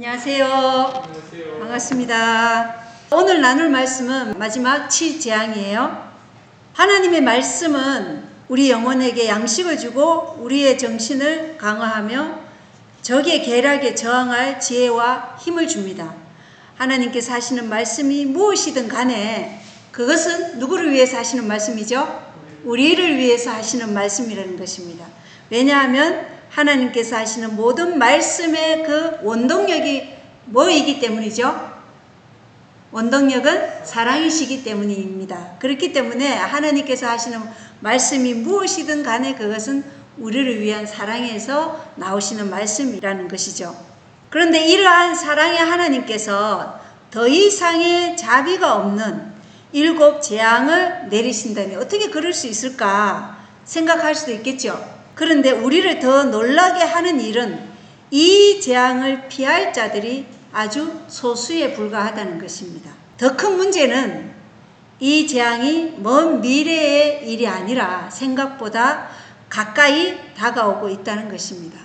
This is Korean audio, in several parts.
안녕하세요. 안녕하세요. 반갑습니다. 오늘 나눌 말씀은 마지막 7재앙이에요. 하나님의 말씀은 우리 영혼에게 양식을 주고 우리의 정신을 강화하며 적의 계략에 저항할 지혜와 힘을 줍니다. 하나님께서 하시는 말씀이 무엇이든 간에 그것은 누구를 위해서 하시는 말씀이죠? 우리를 위해서 하시는 말씀이라는 것입니다. 왜냐하면 하나님께서 하시는 모든 말씀의 그 원동력이 뭐이기 때문이죠? 원동력은 사랑이시기 때문입니다. 그렇기 때문에 하나님께서 하시는 말씀이 무엇이든 간에 그것은 우리를 위한 사랑에서 나오시는 말씀이라는 것이죠. 그런데 이러한 사랑의 하나님께서 더 이상의 자비가 없는 7재앙을 내리신다니 어떻게 그럴 수 있을까 생각할 수도 있겠죠. 그런데 우리를 더 놀라게 하는 일은 이 재앙을 피할 자들이 아주 소수에 불과하다는 것입니다. 더 큰 문제는 이 재앙이 먼 미래의 일이 아니라 생각보다 가까이 다가오고 있다는 것입니다.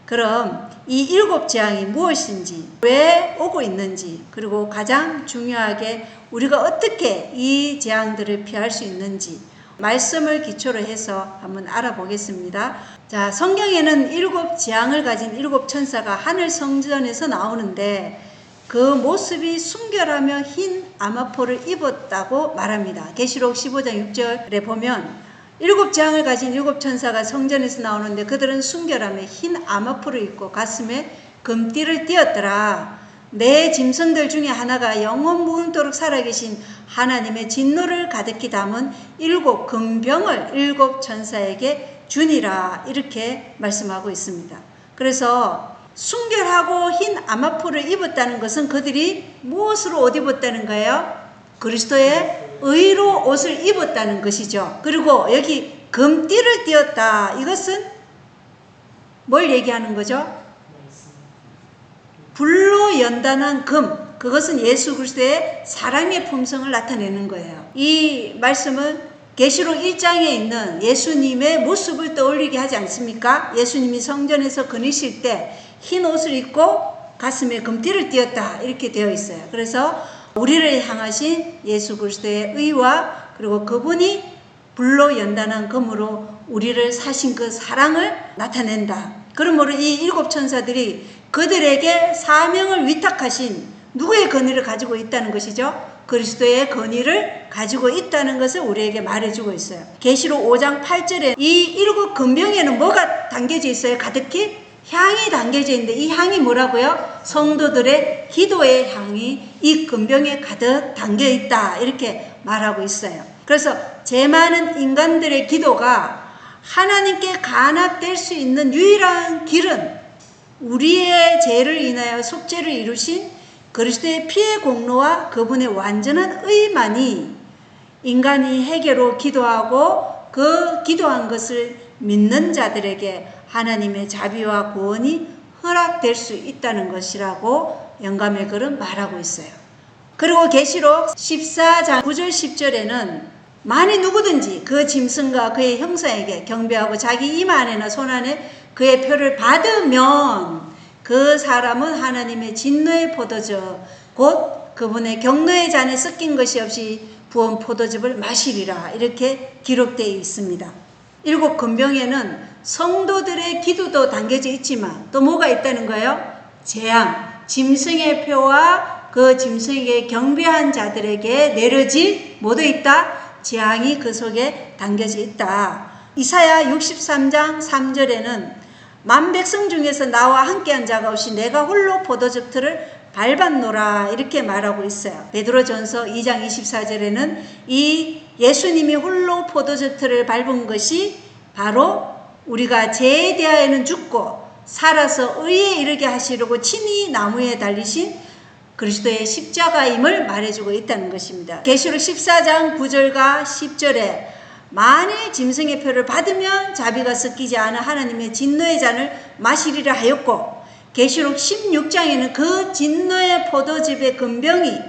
그럼 이 7재앙이 무엇인지, 왜 오고 있는지, 그리고 가장 중요하게 우리가 어떻게 이 재앙들을 피할 수 있는지 말씀을 기초로 해서 한번 알아보겠습니다. 자, 성경에는 7재앙을 가진 7천사가 하늘 성전에서 나오는데 그 모습이 순결하며 흰 아마포를 입었다고 말합니다. 계시록 15장 6절에 보면 7재앙을 가진 7천사가 성전에서 나오는데 그들은 순결하며 흰 아마포를 입고 가슴에 금띠를 띠었더라. 내 짐승들 중에 하나가 영원 무궁토록 살아계신 하나님의 진노를 가득히 담은 7 금병을 7천사에게 주니라, 이렇게 말씀하고 있습니다. 그래서 순결하고 흰 아마포를 입었다는 것은 그들이 무엇으로 옷 입었다는 거예요? 그리스도의 의로 옷을 입었다는 것이죠. 그리고 여기 금띠를 띠었다, 이것은 뭘 얘기하는 거죠? 불로 연단한 금, 그것은 예수 그리스도의 사랑의 품성을 나타내는 거예요. 이 말씀은 계시록 1장에 있는 예수님의 모습을 떠올리게 하지 않습니까? 예수님이 성전에서 거니실 때 흰 옷을 입고 가슴에 금띠를 띠었다, 이렇게 되어 있어요. 그래서 우리를 향하신 예수 그리스도의 의와 그리고 그분이 불로 연단한 금으로 우리를 사신 그 사랑을 나타낸다. 그러므로 이 7천사들이 그들에게 사명을 위탁하신 누구의 권위를 가지고 있다는 것이죠? 그리스도의 권위를 가지고 있다는 것을 우리에게 말해주고 있어요. 계시록 5장 8절에 이 7 금병에는 뭐가 담겨져 있어요? 가득히 향이 담겨져 있는데 이 향이 뭐라고요? 성도들의 기도의 향이 이 금병에 가득 담겨 있다, 이렇게 말하고 있어요. 그래서 죄 많은 인간들의 기도가 하나님께 간합될 수 있는 유일한 길은 우리의 죄를 인하여 속죄를 이루신 그리스도의 피의 공로와 그분의 완전한 의만이 인간이 회개로 기도하고 그 기도한 것을 믿는 자들에게 하나님의 자비와 구원이 허락될 수 있다는 것이라고 영감의 글은 말하고 있어요. 그리고 계시록 14장 9절 10절에는 만일 누구든지 그 짐승과 그의 형상에게 경배하고 자기 이마 안에나 손 안에 그의 표를 받으면 그 사람은 하나님의 진노의 포도주 곧 그분의 경노의 잔에 섞인 것이 없이 부은 포도즙을 마시리라, 이렇게 기록되어 있습니다. 7 금병에는 성도들의 기도도 담겨져 있지만 또 뭐가 있다는 거예요? 재앙, 짐승의 표와 그 짐승에게 경배한 자들에게 내려질 뭐도 있다? 재앙이 그 속에 담겨져 있다. 이사야 63장 3절에는 만 백성 중에서 나와 함께한 자가 없이 내가 홀로 포도즙 틀을 밟았노라, 이렇게 말하고 있어요. 베드로전서 2장 24절에는 이 예수님이 홀로 포도즙 틀을 밟은 것이 바로 우리가 죄에 대하여는 죽고 살아서 의에 이르게 하시려고 친히 나무에 달리신 그리스도의 십자가임을 말해주고 있다는 것입니다. 계시록 14장 9절과 10절에 만일 짐승의 표를 받으면 자비가 섞이지 않은 하나님의 진노의 잔을 마시리라 하였고, 계시록 16장에는 그 진노의 포도즙의 금병이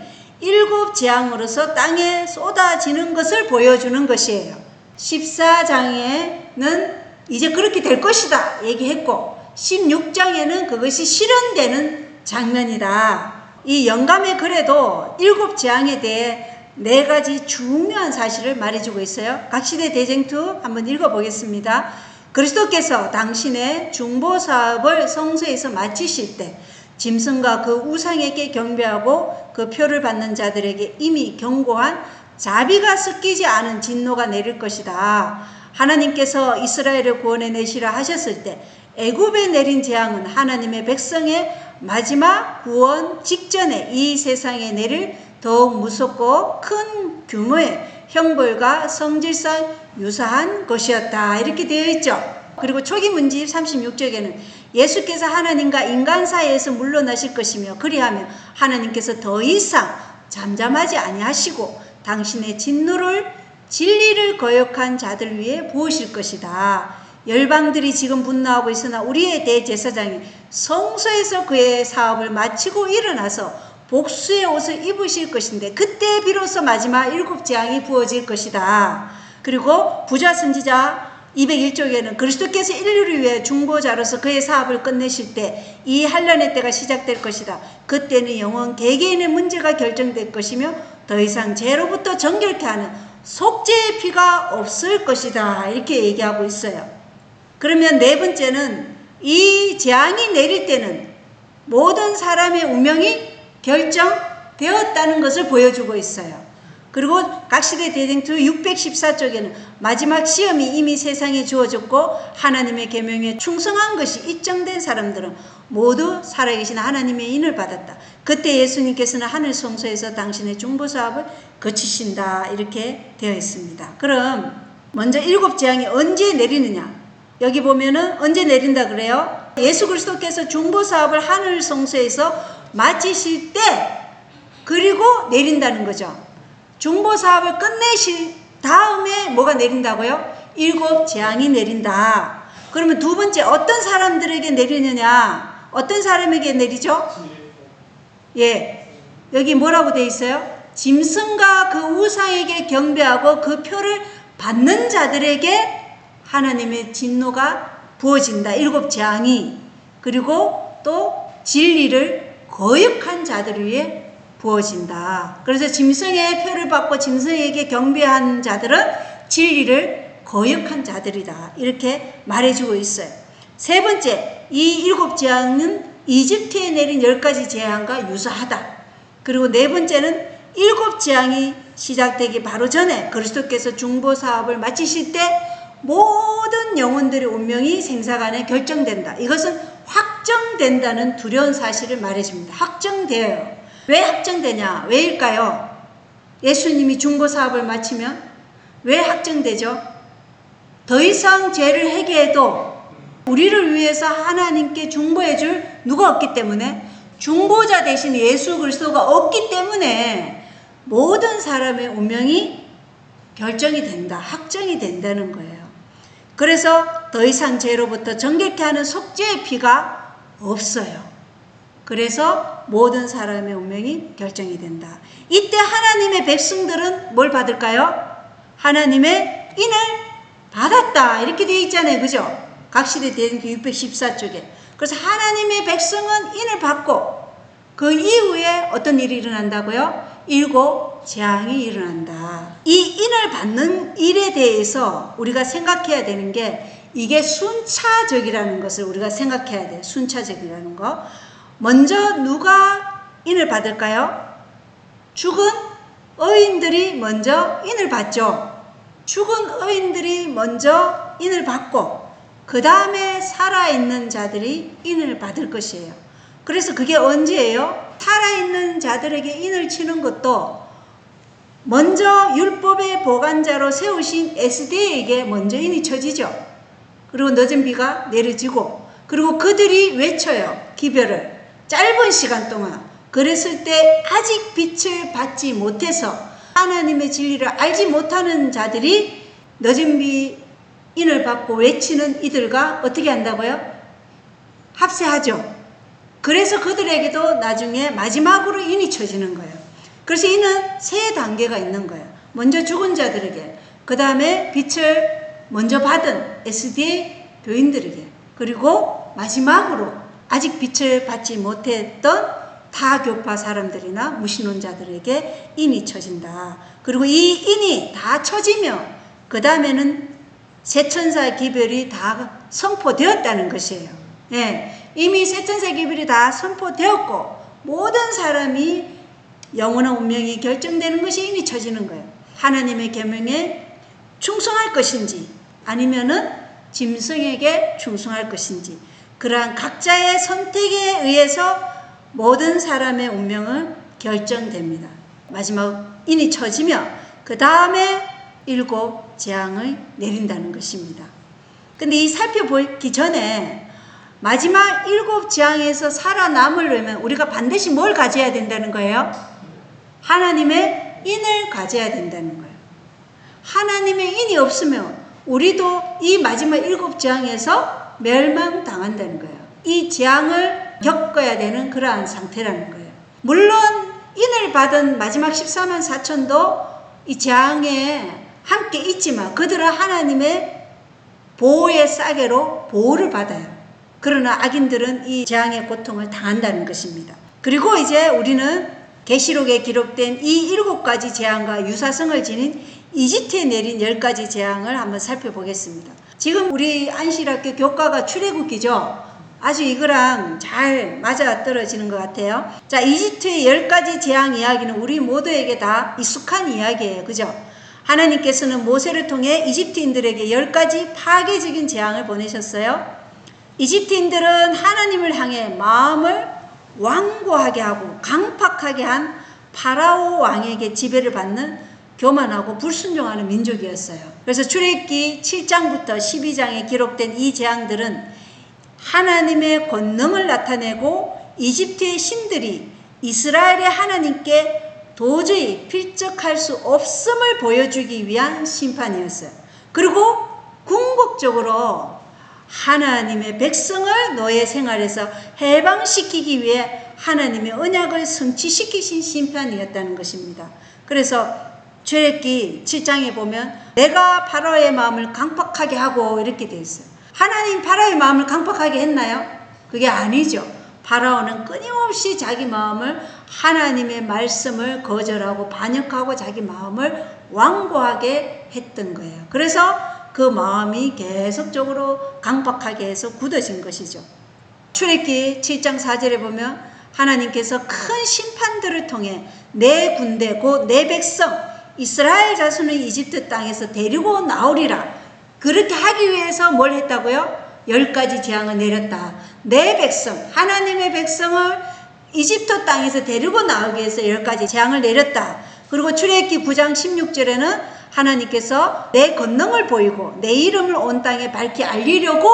7재앙으로서 땅에 쏟아지는 것을 보여주는 것이에요. 14장에는 이제 그렇게 될 것이다 얘기했고 16장에는 그것이 실현되는 장면이다. 이 영감의 글에도 7 재앙에 대해 4가지 중요한 사실을 말해주고 있어요. 각시대 대쟁투 한번 읽어보겠습니다. 그리스도께서 당신의 중보사업을 성소에서 마치실 때 짐승과 그 우상에게 경배하고 그 표를 받는 자들에게 이미 경고한 자비가 섞이지 않은 진노가 내릴 것이다. 하나님께서 이스라엘을 구원해 내시라 하셨을 때 애굽에 내린 재앙은 하나님의 백성의 마지막 구원 직전에 이 세상에 내릴 더욱 무섭고 큰 규모의 형벌과 성질상 유사한 것이었다. 이렇게 되어 있죠. 그리고 초기 문집 36쪽에는 예수께서 하나님과 인간 사이에서 물러나실 것이며 그리하면 하나님께서 더 이상 잠잠하지 아니하시고 당신의 진리를 거역한 자들 위에 부으실 것이다. 열방들이 지금 분노하고 있으나 우리의 대제사장이 성소에서 그의 사업을 마치고 일어나서 복수의 옷을 입으실 것인데 그때 비로소 마지막 7 재앙이 부어질 것이다. 그리고 부자 선지자 201쪽에는 그리스도께서 인류를 위해 중보자로서 그의 사업을 끝내실 때 이 환난의 때가 시작될 것이다. 그때는 영원 개개인의 문제가 결정될 것이며 더 이상 죄로부터 정결케 하는 속죄의 피가 없을 것이다. 이렇게 얘기하고 있어요. 그러면 4번째는 이 재앙이 내릴 때는 모든 사람의 운명이 결정되었다는 것을 보여주고 있어요. 그리고 각시대 대쟁투 614쪽에는 마지막 시험이 이미 세상에 주어졌고 하나님의 계명에 충성한 것이 입증된 사람들은 모두 살아계신 하나님의 인을 받았다. 그때 예수님께서는 하늘 성소에서 당신의 중보사업을 거치신다. 이렇게 되어 있습니다. 그럼 먼저 7 재앙이 언제 내리느냐? 여기 보면은 언제 내린다 그래요? 예수 그리스도께서 중보사업을 하늘 성소에서 마치실 때 그리고 내린다는 거죠. 중보사업을 끝내실 다음에 뭐가 내린다고요? 7 재앙이 내린다. 그러면 2번째 어떤 사람들에게 내리느냐? 어떤 사람에게 내리죠? 예, 여기 뭐라고 되어 있어요? 짐승과 그 우상에게 경배하고 그 표를 받는 자들에게 하나님의 진노가 부어진다. 7 재앙이. 그리고 또 진리를 거역한 자들을 위해 부어진다. 그래서 짐승의 표를 받고 짐승에게 경배한 자들은 진리를 거역한 자들이다. 이렇게 말해주고 있어요. 3번째, 이 7 재앙은 이집트에 내린 10가지 재앙과 유사하다. 그리고 4번째는 7 재앙이 시작되기 바로 전에 그리스도께서 중보사업을 마치실 때 모든 영혼들의 운명이 생사간에 결정된다. 이것은 확정된다는 두려운 사실을 말해줍니다. 확정되어요. 왜 확정되냐? 왜일까요? 예수님이 중보사업을 마치면 왜 확정되죠? 더 이상 죄를 회개해도 우리를 위해서 하나님께 중보해줄 누가 없기 때문에 중보자 대신 예수 그리스도가 없기 때문에 모든 사람의 운명이 결정이 된다. 확정이 된다는 거예요. 그래서 더 이상 죄로부터 정결케 하는 속죄의 피가 없어요. 그래서 모든 사람의 운명이 결정이 된다. 이때 하나님의 백성들은 뭘 받을까요? 하나님의 인을 받았다. 이렇게 되어 있잖아요. 그죠? 각시대 대쟁투 614쪽에. 그래서 하나님의 백성은 인을 받고 그 이후에 어떤 일이 일어난다고요? 7 재앙이 일어난다. 이 인을 받는 일에 대해서 우리가 생각해야 되는 게 이게 순차적이라는 것을 우리가 생각해야 돼요. 순차적이라는 거. 먼저 누가 인을 받을까요? 죽은 의인들이 먼저 인을 받죠. 죽은 의인들이 먼저 인을 받고 그 다음에 살아있는 자들이 인을 받을 것이에요. 그래서 그게 언제예요? 살아있는 자들에게 인을 치는 것도 먼저 율법의 보관자로 세우신 에스대에게 먼저 인이 쳐지죠. 그리고 늦은 비가 내려지고 그리고 그들이 외쳐요. 기별을. 짧은 시간 동안. 그랬을 때 아직 빛을 받지 못해서 하나님의 진리를 알지 못하는 자들이 늦은 비 인을 받고 외치는 이들과 어떻게 한다고요? 합세하죠. 그래서 그들에게도 나중에 마지막으로 인이 쳐지는 거예요. 그래서 이는 3단계가 있는 거예요. 먼저 죽은 자들에게, 그 다음에 빛을 먼저 받은 SDA 교인들에게, 그리고 마지막으로 아직 빛을 받지 못했던 타교파 사람들이나 무신론자들에게 인이 쳐진다. 그리고 이 인이 다 쳐지며 그 다음에는 세천사 기별이 다 선포되었다는 것이에요. 예, 이미 세천사 기별이 다 선포되었고 모든 사람이 영원한 운명이 결정되는 것이 인이 쳐지는 거예요. 하나님의 계명에 충성할 것인지 아니면은 짐승에게 충성할 것인지, 그러한 각자의 선택에 의해서 모든 사람의 운명은 결정됩니다. 마지막 인이 쳐지며 그 다음에 7 재앙을 내린다는 것입니다. 근데 이 살펴보기 전에 마지막 7 재앙에서 살아남으려면 우리가 반드시 뭘 가져야 된다는 거예요? 하나님의 인을 가져야 된다는 거예요. 하나님의 인이 없으면 우리도 이 마지막 7 재앙에서 멸망당한다는 거예요. 이 재앙을 겪어야 되는 그러한 상태라는 거예요. 물론 인을 받은 마지막 14만 4천도 이 재앙에 함께 있지만 그들은 하나님의 보호의 싸개로 보호를 받아요. 그러나 악인들은 이 재앙의 고통을 당한다는 것입니다. 그리고 이제 우리는 계시록에 기록된 이 7가지 재앙과 유사성을 지닌 이집트에 내린 10가지 재앙을 한번 살펴보겠습니다. 지금 우리 안실학교 교과가 출애굽기죠. 아주 이거랑 잘 맞아떨어지는 것 같아요. 자, 이집트의 10가지 재앙 이야기는 우리 모두에게 다 익숙한 이야기예요. 그죠? 하나님께서는 모세를 통해 이집트인들에게 10가지 파괴적인 재앙을 보내셨어요. 이집트인들은 하나님을 향해 마음을 완고하게 하고 강팍하게 한 파라오 왕에게 지배를 받는 교만하고 불순종하는 민족이었어요. 그래서 출애굽기 7장부터 12장에 기록된 이 재앙들은 하나님의 권능을 나타내고 이집트의 신들이 이스라엘의 하나님께 도저히 필적할 수 없음을 보여주기 위한 심판이었어요. 그리고 궁극적으로 하나님의 백성을 노예 생활에서 해방시키기 위해 하나님의 언약을 성취시키신 심판이었다는 것입니다. 그래서 출애굽기 7장에 보면 내가 파라오의 마음을 강팍하게 하고 이렇게 되어 있어요. 하나님 파라오의 마음을 강팍하게 했나요? 그게 아니죠. 파라오는 끊임없이 자기 마음을 하나님의 말씀을 거절하고 반역하고 자기 마음을 완고하게 했던 거예요. 그래서 그 마음이 계속적으로 강박하게 해서 굳어진 것이죠. 출애굽기 7장 4절에 보면 하나님께서 큰 심판들을 통해 내 군대 곧 내 백성 이스라엘 자손을 이집트 땅에서 데리고 나오리라. 그렇게 하기 위해서 뭘 했다고요? 10가지 재앙을 내렸다. 내 백성, 하나님의 백성을 이집트 땅에서 데리고 나오기 위해서 10가지 재앙을 내렸다. 그리고 출애굽기 9장 16절에는 하나님께서 내 권능을 보이고 내 이름을 온 땅에 밝히 알리려고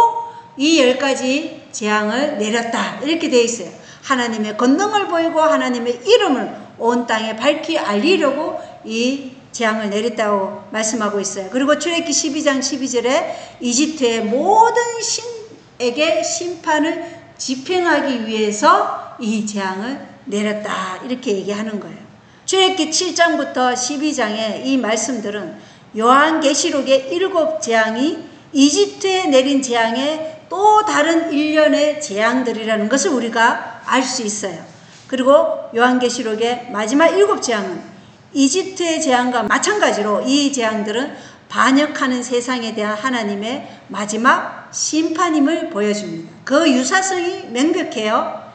이 10가지 재앙을 내렸다. 이렇게 되어 있어요. 하나님의 권능을 보이고 하나님의 이름을 온 땅에 밝히 알리려고 이 재앙을 내렸다고 말씀하고 있어요. 그리고 출애굽기 12장 12절에 이집트의 모든 신에게 심판을 집행하기 위해서 이 재앙을 내렸다. 이렇게 얘기하는 거예요. 출애굽기 7장부터 12장의 이 말씀들은 요한계시록의 7 재앙이 이집트에 내린 재앙의 또 다른 일련의 재앙들이라는 것을 우리가 알 수 있어요. 그리고 요한계시록의 마지막 7 재앙은 이집트의 재앙과 마찬가지로 이 재앙들은 반역하는 세상에 대한 하나님의 마지막 심판임을 보여줍니다. 그 유사성이 명백해요.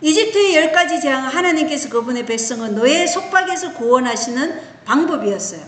이집트의 10가지 재앙은 하나님께서 그분의 백성을 노예의 속박에서 구원하시는 방법이었어요.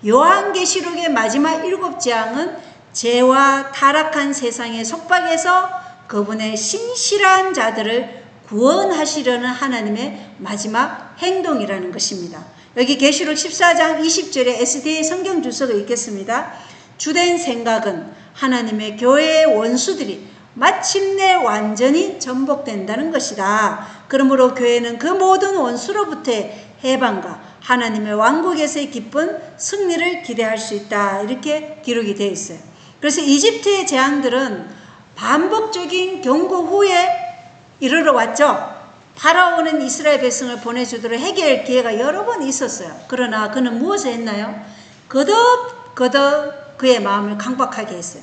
요한계시록의 마지막 7 재앙은 죄와 타락한 세상의 속박에서 그분의 신실한 자들을 구원하시려는 하나님의 마지막 행동이라는 것입니다. 여기 계시록 14장 20절에 SDA 성경 주석을 읽겠습니다. 주된 생각은 하나님의 교회의 원수들이 마침내 완전히 전복된다는 것이다. 그러므로 교회는 그 모든 원수로부터의 해방과 하나님의 왕국에서의 기쁜 승리를 기대할 수 있다. 이렇게 기록이 되어 있어요. 그래서 이집트의 재앙들은 반복적인 경고 후에 이르러 왔죠. 파라오는 이스라엘 백성을 보내주도록 해결할 기회가 여러 번 있었어요. 그러나 그는 무엇을 했나요? 거듭 그의 마음을 강박하게 했어요.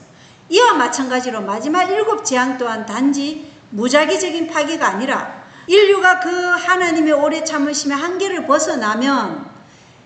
이와 마찬가지로 마지막 7 재앙 또한 단지 무작위적인 파괴가 아니라 인류가 그 하나님의 오래 참으심의 한계를 벗어나면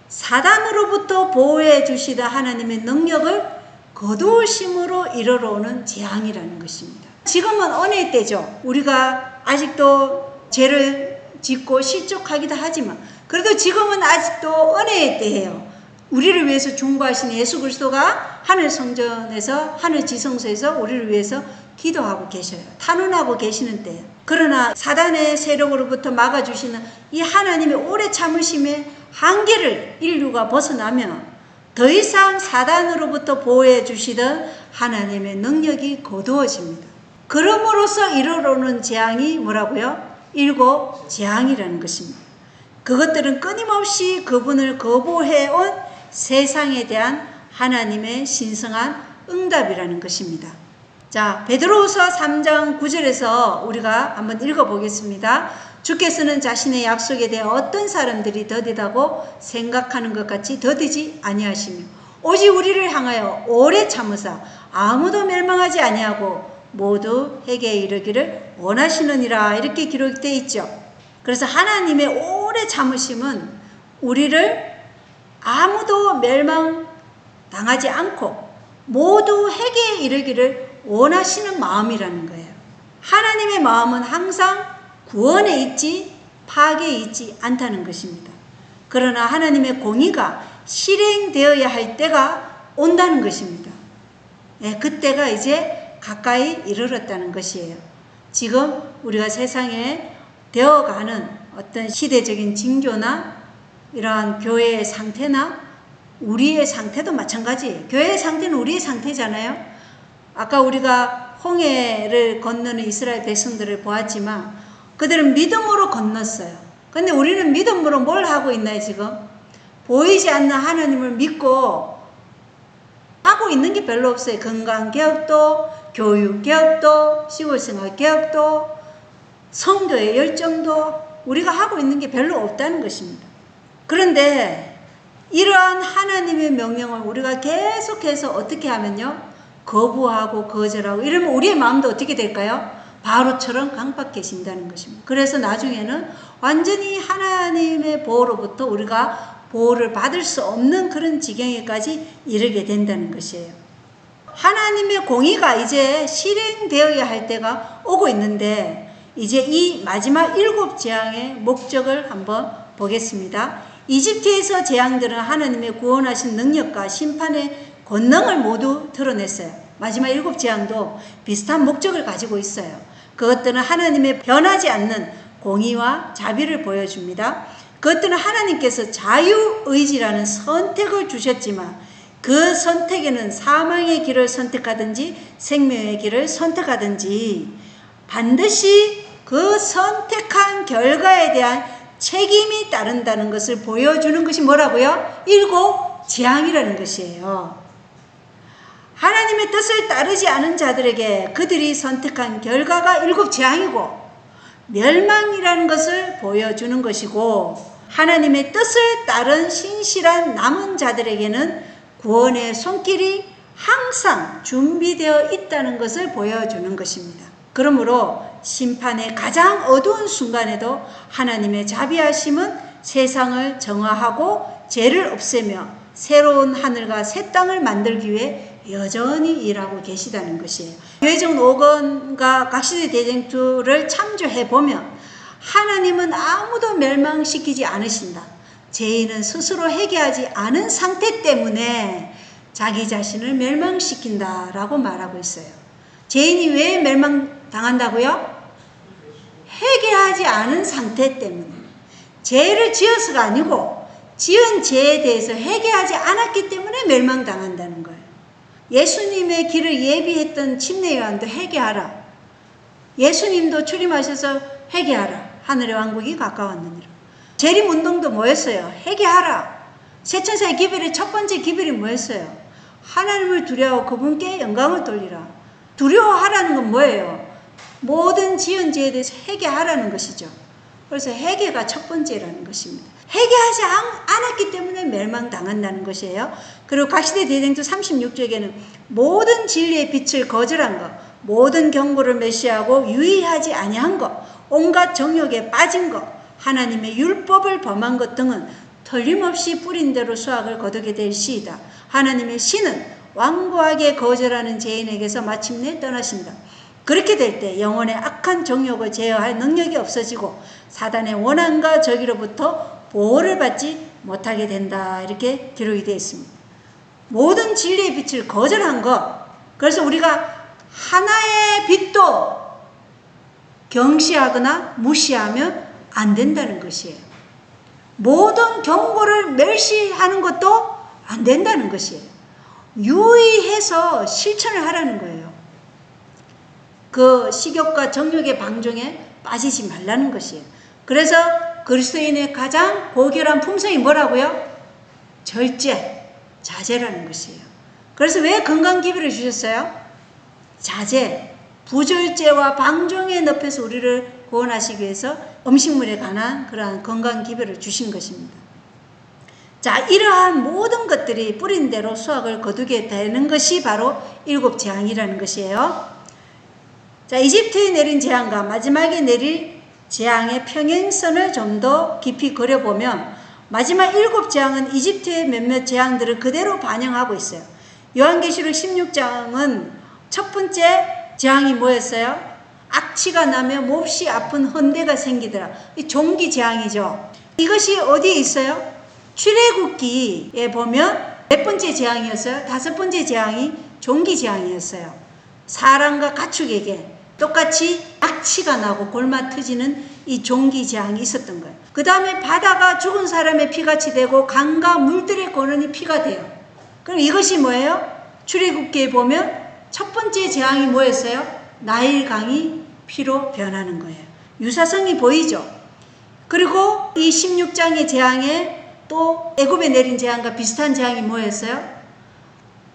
사단으로부터 보호해 주시던 하나님의 능력을 거두심으로 이르러오는 재앙이라는 것입니다. 지금은 은혜의 때죠. 우리가 아직도 죄를 짓고 실족하기도 하지만 그래도 지금은 아직도 은혜의 때예요. 우리를 위해서 중보하신 예수 그리스도가 하늘 성전에서 하늘 지성소에서 우리를 위해서 기도하고 계셔요. 탄원하고 계시는 때예요. 그러나 사단의 세력으로부터 막아주시는 이 하나님의 오래 참으심의 한계를 인류가 벗어나면 더 이상 사단으로부터 보호해 주시던 하나님의 능력이 거두어집니다. 그럼으로써 이르러오는 재앙이 뭐라고요? 7 재앙이라는 것입니다. 그것들은 끊임없이 그분을 거부해온 세상에 대한 하나님의 신성한 응답이라는 것입니다. 자, 베드로후서 3장 9절에서 우리가 한번 읽어보겠습니다. 주께서는 자신의 약속에 대해 어떤 사람들이 더디다고 생각하는 것 같이 더디지 아니하시며 오직 우리를 향하여 오래 참으사 아무도 멸망하지 아니하고 모두 회개에 이르기를 원하시느니라 이렇게 기록되어 있죠. 그래서 하나님의 오래 참으심은 우리를 아무도 멸망당하지 않고 모두 회개에 이르기를 원하시는 마음이라는 거예요. 하나님의 마음은 항상 구원에 있지 파괴에 있지 않다는 것입니다. 그러나 하나님의 공의가 실행되어야 할 때가 온다는 것입니다. 네, 그때가 이제 가까이 이르렀다는 것이에요. 지금 우리가 세상에 되어가는 어떤 시대적인 징조나 이러한 교회의 상태나 우리의 상태도 마찬가지예요. 교회의 상태는 우리의 상태잖아요. 아까 우리가 홍해를 건너는 이스라엘 백성들을 보았지만 그들은 믿음으로 건넜어요. 근데 우리는 믿음으로 뭘 하고 있나요, 지금? 보이지 않는 하나님을 믿고 하고 있는 게 별로 없어요. 건강개혁도, 교육개혁도, 시골생활개혁도, 성도의 열정도 우리가 하고 있는 게 별로 없다는 것입니다. 그런데 이러한 하나님의 명령을 우리가 계속해서 어떻게 하면요? 거부하고 거절하고 이러면 우리의 마음도 어떻게 될까요? 바로처럼 강박해진다는 것입니다. 그래서 나중에는 완전히 하나님의 보호로부터 우리가 보호를 받을 수 없는 그런 지경에까지 이르게 된다는 것이에요. 하나님의 공의가 이제 실행되어야 할 때가 오고 있는데 이제 이 마지막 7 재앙의 목적을 한번 보겠습니다. 이집트에서 재앙들은 하나님의 구원하신 능력과 심판의 권능을 모두 드러냈어요. 마지막 7 재앙도 비슷한 목적을 가지고 있어요. 그것들은 하나님의 변하지 않는 공의와 자비를 보여줍니다. 그것들은 하나님께서 자유의지라는 선택을 주셨지만 그 선택에는 사망의 길을 선택하든지 생명의 길을 선택하든지 반드시 그 선택한 결과에 대한 책임이 따른다는 것을 보여주는 것이 뭐라고요? 7 재앙이라는 것이에요. 하나님의 뜻을 따르지 않은 자들에게 그들이 선택한 결과가 7 재앙이고 멸망이라는 것을 보여주는 것이고 하나님의 뜻을 따른 신실한 남은 자들에게는 구원의 손길이 항상 준비되어 있다는 것을 보여주는 것입니다. 그러므로 심판의 가장 어두운 순간에도 하나님의 자비하심은 세상을 정화하고 죄를 없애며 새로운 하늘과 새 땅을 만들기 위해 여전히 일하고 계시다는 것이에요. 교회적 노건과 각시대 대쟁투를 참조해보면 하나님은 아무도 멸망시키지 않으신다. 죄인은 스스로 회개하지 않은 상태 때문에 자기 자신을 멸망시킨다라고 말하고 있어요. 죄인이 왜 멸망당한다고요? 회개하지 않은 상태 때문에. 죄를 지어서가 아니고 지은 죄에 대해서 회개하지 않았기 때문에 멸망당한다는 거예요. 예수님의 길을 예비했던 침례요한도 회개하라. 예수님도 출임하셔서 회개하라. 하늘의 왕국이 가까웠느니라. 재림운동도 뭐였어요? 회개하라. 세천사의 기별의 첫 번째 기별이 뭐였어요? 하나님을 두려워 그분께 영광을 돌리라. 두려워하라는 건 뭐예요? 모든 지은 죄에 대해서 회개하라는 것이죠. 그래서 회개가 첫 번째라는 것입니다. 회개하지 않았기 때문에 멸망당한다는 것이에요. 그리고 각시대 대쟁투 36쪽에는 모든 진리의 빛을 거절한 것, 모든 경고를 멸시하고 유의하지 아니한 것, 온갖 정욕에 빠진 것, 하나님의 율법을 범한 것 등은 틀림없이 뿌린 대로 수확을 거두게 될 시이다. 하나님의 신은 완고하게 거절하는 죄인에게서 마침내 떠나신다. 그렇게 될 때 영혼의 악한 정욕을 제어할 능력이 없어지고 사단의 원한과 저기로부터 보호를 받지 못하게 된다. 이렇게 기록이 되어 있습니다. 모든 진리의 빛을 거절한 것. 그래서 우리가 하나의 빛도 경시하거나 무시하면 안 된다는 것이에요. 모든 경고를 멸시하는 것도 안 된다는 것이에요. 유의해서 실천을 하라는 거예요. 그 식욕과 정욕의 방종에 빠지지 말라는 것이에요. 그래서 그리스도인의 가장 고결한 품성이 뭐라고요? 절제, 자제라는 것이에요. 그래서 왜 건강기별을 주셨어요? 자제, 부절제와 방종의 늪에서 우리를 구원하시기 위해서 음식물에 관한 그러한 건강기별을 주신 것입니다. 자, 이러한 모든 것들이 뿌린 대로 수확을 거두게 되는 것이 바로 일곱 재앙이라는 것이에요. 자, 이집트에 내린 재앙과 마지막에 내릴 재앙의 평행선을 좀 더 깊이 그려보면 마지막 일곱 재앙은 이집트의 몇몇 재앙들을 그대로 반영하고 있어요. 요한계시록 16장은 첫 번째 재앙이 뭐였어요? 악취가 나며 몹시 아픈 헌대가 생기더라. 이 종기 재앙이죠. 이것이 어디에 있어요? 출애굽기에 보면 몇 번째 재앙이었어요? 다섯 번째 재앙이 종기 재앙이었어요. 사람과 가축에게 똑같이 악취가 나고 골마 터지는 이 종기 재앙이 있었던 거예요. 그 다음에 바다가 죽은 사람의 피같이 되고 강과 물들의 고는이 피가 돼요. 그럼 이것이 뭐예요? 출애굽기에 보면 첫 번째 재앙이 뭐였어요? 나일강이 피로 변하는 거예요. 유사성이 보이죠? 그리고 이 16장의 재앙에 또 애굽에 내린 재앙과 비슷한 재앙이 뭐였어요?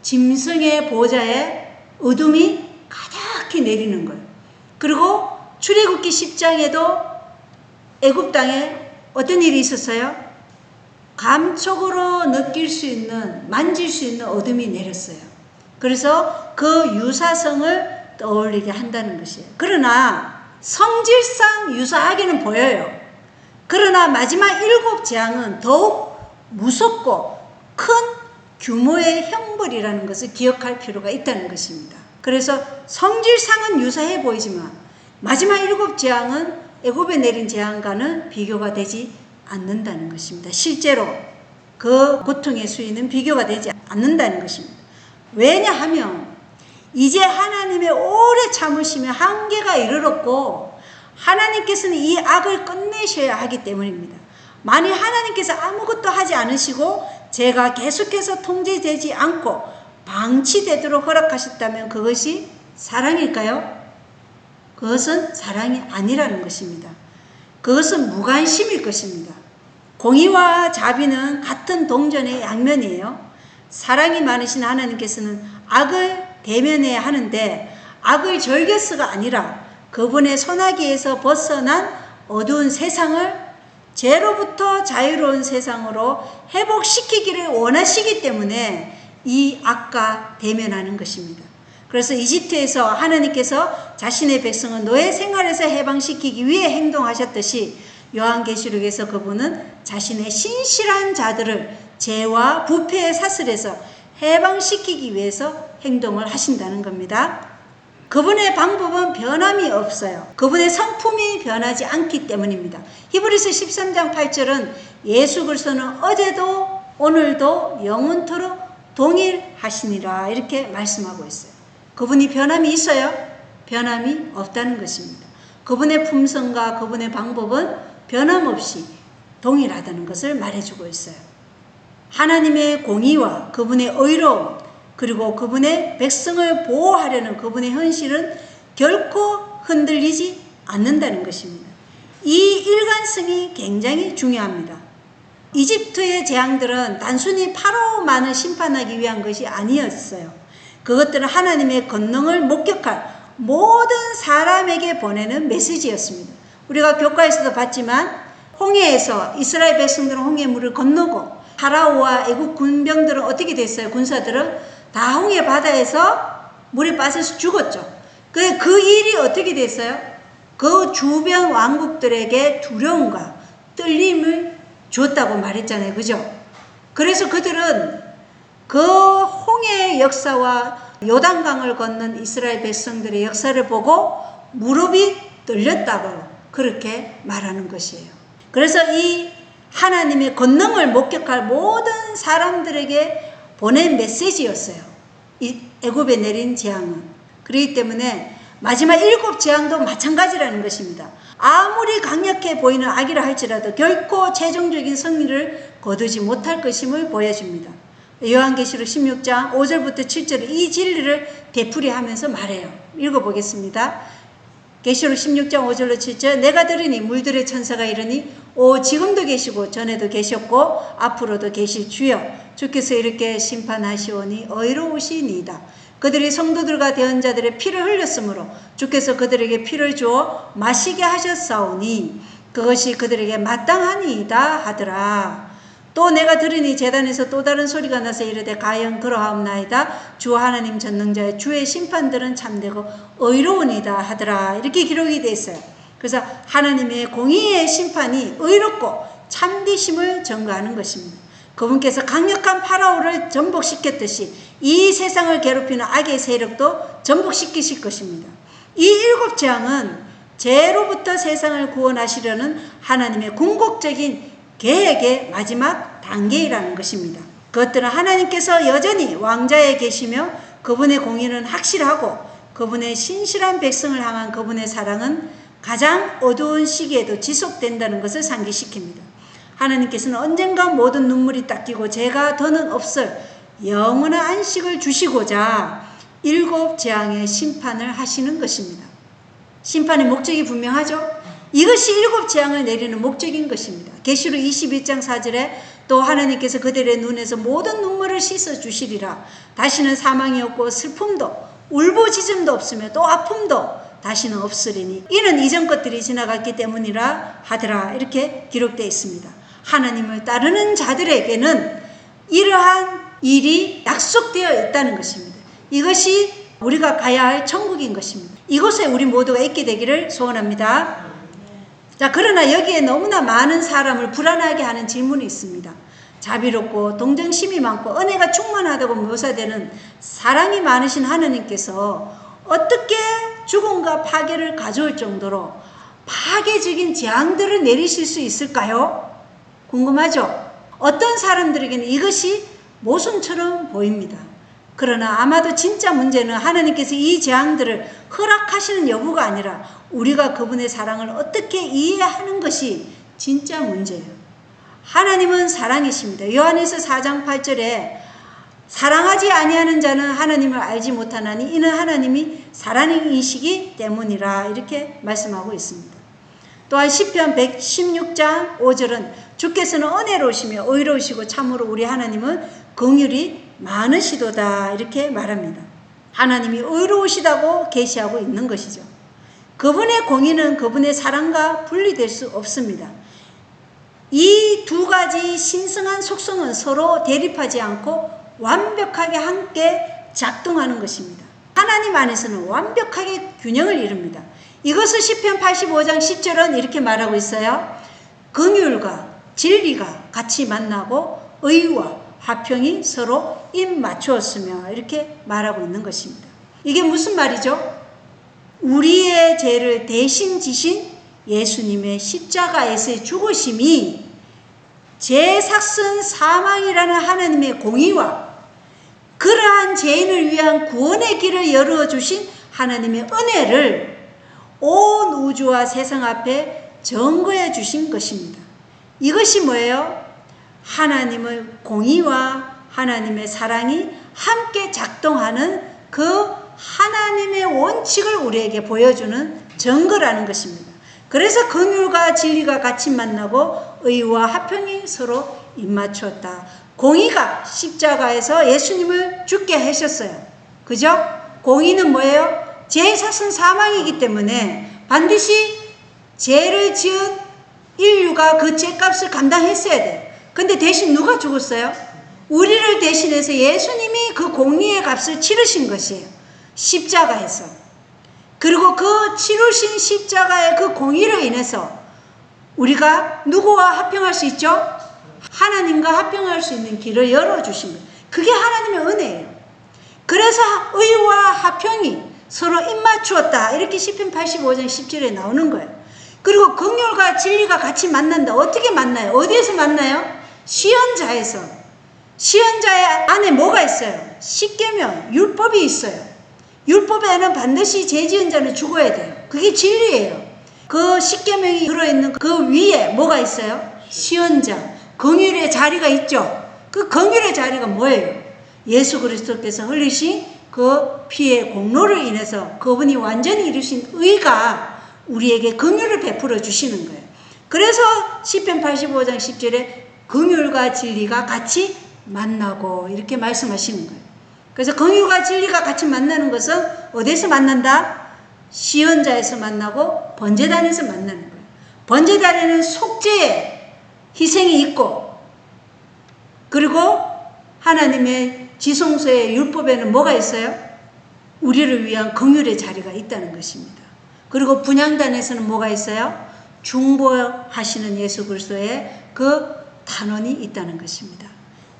짐승의 보좌에 어둠이 가득히 내리는 거예요. 그리고 출애굽기 10장에도 애굽 땅에 어떤 일이 있었어요? 감촉으로 느낄 수 있는, 만질 수 있는 어둠이 내렸어요. 그래서 그 유사성을 떠올리게 한다는 것이에요. 그러나 성질상 유사하게는 보여요. 그러나 마지막 일곱 재앙은 더욱 무섭고 큰 규모의 형벌이라는 것을 기억할 필요가 있다는 것입니다. 그래서 성질상은 유사해 보이지만 마지막 일곱 재앙은 애굽에 내린 재앙과는 비교가 되지 않는다는 것입니다. 실제로 그 고통의 수위는 비교가 되지 않는다는 것입니다. 왜냐하면 이제 하나님의 오래 참으심에 한계가 이르렀고 하나님께서는 이 악을 끝내셔야 하기 때문입니다. 만일 하나님께서 아무것도 하지 않으시고 죄가 계속해서 통제되지 않고 방치되도록 허락하셨다면 그것이 사랑일까요? 그것은 사랑이 아니라는 것입니다. 그것은 무관심일 것입니다. 공의와 자비는 같은 동전의 양면이에요. 사랑이 많으신 하나님께서는 악을 대면해야 하는데 악을 절겨서가 아니라 그분의 손아귀에서 벗어난 어두운 세상을 죄로부터 자유로운 세상으로 회복시키기를 원하시기 때문에 이 악과 대면하는 것입니다. 그래서 이집트에서 하나님께서 자신의 백성을 노예 생활에서 해방시키기 위해 행동하셨듯이 요한계시록에서 그분은 자신의 신실한 자들을 죄와 부패의 사슬에서 해방시키기 위해서 행동을 하신다는 겁니다. 그분의 방법은 변함이 없어요. 그분의 성품이 변하지 않기 때문입니다. 히브리서 13장 8절은 예수 그리스도는 어제도 오늘도 영원토록 동일하시니라 이렇게 말씀하고 있어요. 그분이 변함이 있어요? 변함이 없다는 것입니다. 그분의 품성과 그분의 방법은 변함없이 동일하다는 것을 말해주고 있어요. 하나님의 공의와 그분의 의로움 그리고 그분의 백성을 보호하려는 그분의 현실은 결코 흔들리지 않는다는 것입니다. 이 일관성이 굉장히 중요합니다. 이집트의 재앙들은 단순히 파로만을 심판하기 위한 것이 아니었어요. 그것들은 하나님의 권능을 목격할 모든 사람에게 보내는 메시지였습니다. 우리가 교과에서도 봤지만 홍해에서 이스라엘 백성들은 홍해물을 건너고 파라오와 애국 군병들은 어떻게 됐어요? 군사들은 다 홍해 바다에서 물에 빠져서 죽었죠. 그 일이 어떻게 됐어요? 그 주변 왕국들에게 두려움과 떨림을 줬다고 말했잖아요. 그죠? 그래서 그들은 그 홍해의 역사와 요단강을 건넌 이스라엘 백성들의 역사를 보고 무릎이 떨렸다고 그렇게 말하는 것이에요. 그래서 이 하나님의 권능을 목격할 모든 사람들에게 보낸 메시지였어요. 이 애굽에 내린 재앙은. 그렇기 때문에 마지막 7 재앙도 마찬가지라는 것입니다. 아무리 강력해 보이는 악이라 할지라도 결코 최종적인 승리를 거두지 못할 것임을 보여줍니다. 요한계시록 16장 5절부터 7절 이 진리를 되풀이하면서 말해요. 읽어보겠습니다. 계시록 16장 5절로 7절 내가 들으니 물들의 천사가 이르니 오 지금도 계시고 전에도 계셨고 앞으로도 계실 주여 주께서 이렇게 심판하시오니 의로우시니이다. 그들이 성도들과 대언자들의 피를 흘렸으므로 주께서 그들에게 피를 주어 마시게 하셨사오니 그것이 그들에게 마땅하니이다 하더라. 또 내가 들으니 제단에서 또 다른 소리가 나서 이르되 가연 그러하옵나이다. 주 하나님 전능자의 주의 심판들은 참되고 의로우니이다 하더라. 이렇게 기록이 되어 있어요. 그래서 하나님의 공의의 심판이 의롭고 참되심을 증거하는 것입니다. 그분께서 강력한 파라오를 전복시켰듯이 이 세상을 괴롭히는 악의 세력도 전복시키실 것입니다. 이 7 재앙은 죄로부터 세상을 구원하시려는 하나님의 궁극적인 계획의 마지막 단계이라는 것입니다. 그것들은 하나님께서 여전히 왕자에 계시며 그분의 공의는 확실하고 그분의 신실한 백성을 향한 그분의 사랑은 가장 어두운 시기에도 지속된다는 것을 상기시킵니다. 하나님께서는 언젠가 모든 눈물이 닦이고 죄가 더는 없을 영원한 안식을 주시고자 7 재앙의 심판을 하시는 것입니다. 심판의 목적이 분명하죠? 이것이 7 재앙을 내리는 목적인 것입니다. 계시록 21장 4절에 또 하나님께서 그들의 눈에서 모든 눈물을 씻어 주시리라. 다시는 사망이 없고 슬픔도 울부짖음도 없으며 또 아픔도 다시는 없으리니 이는 이전 것들이 지나갔기 때문이라 하더라. 이렇게 기록되어 있습니다. 하나님을 따르는 자들에게는 이러한 일이 약속되어 있다는 것입니다. 이것이 우리가 가야 할 천국인 것입니다. 이곳에 우리 모두가 있게 되기를 소원합니다. 자, 그러나 여기에 너무나 많은 사람을 불안하게 하는 질문이 있습니다. 자비롭고 동정심이 많고 은혜가 충만하다고 묘사되는 사랑이 많으신 하나님께서 어떻게 죽음과 파괴를 가져올 정도로 파괴적인 재앙들을 내리실 수 있을까요? 궁금하죠? 어떤 사람들에게는 이것이 모순처럼 보입니다. 그러나 아마도 진짜 문제는 하나님께서 이 재앙들을 허락하시는 여부가 아니라 우리가 그분의 사랑을 어떻게 이해하는 것이 진짜 문제예요. 하나님은 사랑이십니다. 요한일서 4장 8절에 사랑하지 아니하는 자는 하나님을 알지 못하나니 이는 하나님이 사랑이시기 때문이라 이렇게 말씀하고 있습니다. 또한 시편 116장 5절은 주께서는 은혜로우시며 의로우시고 참으로 우리 하나님은 긍휼이 많으시도다 이렇게 말합니다. 하나님이 의로우시다고 계시하고 있는 것이죠. 그분의 공의는 그분의 사랑과 분리될 수 없습니다. 이 2 가지 신성한 속성은 서로 대립하지 않고 완벽하게 함께 작동하는 것입니다. 하나님 안에서는 완벽하게 균형을 이룹니다. 이것을 시편 85장 10절은 이렇게 말하고 있어요. 긍휼과 진리가 같이 만나고 의와 화평이 서로 입 맞추었으며 이렇게 말하고 있는 것입니다. 이게 무슨 말이죠? 우리의 죄를 대신 지신 예수님의 십자가에서의 죽으심이 죄 삭슨 사망이라는 하나님의 공의와 그러한 죄인을 위한 구원의 길을 열어주신 하나님의 은혜를 온 우주와 세상 앞에 증거해 주신 것입니다. 이것이 뭐예요? 하나님의 공의와 하나님의 사랑이 함께 작동하는 그 하나님의 원칙을 우리에게 보여주는 증거라는 것입니다. 그래서 긍휼과 진리가 같이 만나고 의와 화평이 서로 입맞추었다. 공의가 십자가에서 예수님을 죽게 하셨어요. 그죠? 공의는 뭐예요? 죄의 삭은 사망이기 때문에 반드시 죄를 지은 인류가 그 죄값을 감당했어야 돼요. 근데 대신 누가 죽었어요? 우리를 대신해서 예수님이 그 공의의 값을 치르신 것이에요. 십자가에서. 그리고 그 치루신 십자가의 그 공의로 인해서 우리가 누구와 합평할 수 있죠? 하나님과 합평할 수 있는 길을 열어주신 거예요. 그게 하나님의 은혜예요. 그래서 의와 합평이 서로 입맞추었다. 이렇게 시편 85장 10절에 나오는 거예요. 그리고 긍휼과 진리가 같이 만난다. 어떻게 만나요? 어디에서 만나요? 시헌자에서. 시헌자의 안에 뭐가 있어요? 십계명, 율법이 있어요. 율법에는 반드시 죄 지은 자는 죽어야 돼요. 그게 진리예요. 그 십계명이 들어있는 그 위에 뭐가 있어요? 시헌자, 긍휼의 자리가 있죠. 그 긍휼의 자리가 뭐예요? 예수 그리스도께서 흘리신 그 피의 공로를 인해서 그분이 완전히 이루신 의가 우리에게 긍휼을 베풀어 주시는 거예요. 그래서 시편 85장 10절에 긍휼과 진리가 같이 만나고 이렇게 말씀하시는 거예요. 그래서 긍휼과 진리가 같이 만나는 것은 어디서 만난다? 시헌자에서 만나고 번제단에서 만나는 거예요. 번제단에는 속죄의 희생이 있고, 그리고 하나님의 지성소의 율법에는 뭐가 있어요? 우리를 위한 긍휼의 자리가 있다는 것입니다. 그리고 분향단에서는 뭐가 있어요? 중보하시는 예수 그리스도의 그 단원이 있다는 것입니다.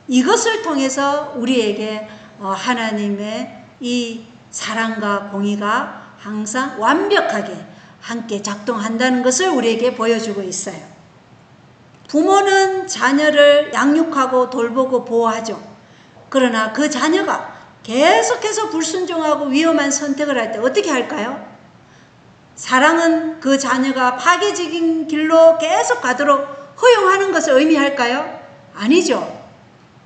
이것을 통해서 우리에게 하나님의 이 사랑과 공의가 항상 완벽하게 함께 작동한다는 것을 우리에게 보여주고 있어요. 부모는 자녀를 양육하고 돌보고 보호하죠. 그러나 그 자녀가 계속해서 불순종하고 위험한 선택을 할 때 어떻게 할까요? 사랑은 그 자녀가 파괴적인 길로 계속 가도록 허용하는 것을 의미할까요? 아니죠.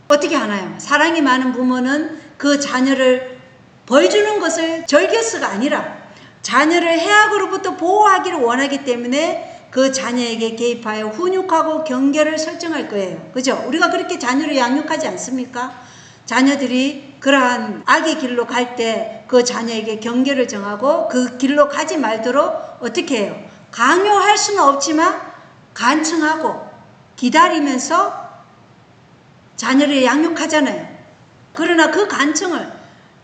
어떻게 하나요? 사랑이 많은 부모는 그 자녀를 벌 주는 것을 절겨서가 아니라 자녀를 해악으로부터 보호하기를 원하기 때문에 그 자녀에게 개입하여 훈육하고 경계를 설정할 거예요. 그죠? 우리가 그렇게 자녀를 양육하지 않습니까? 자녀들이 그러한 악의 길로 갈 때 그 자녀에게 경계를 정하고 그 길로 가지 말도록 어떻게 해요? 강요할 수는 없지만 간청하고 기다리면서 자녀를 양육하잖아요. 그러나 그 간청을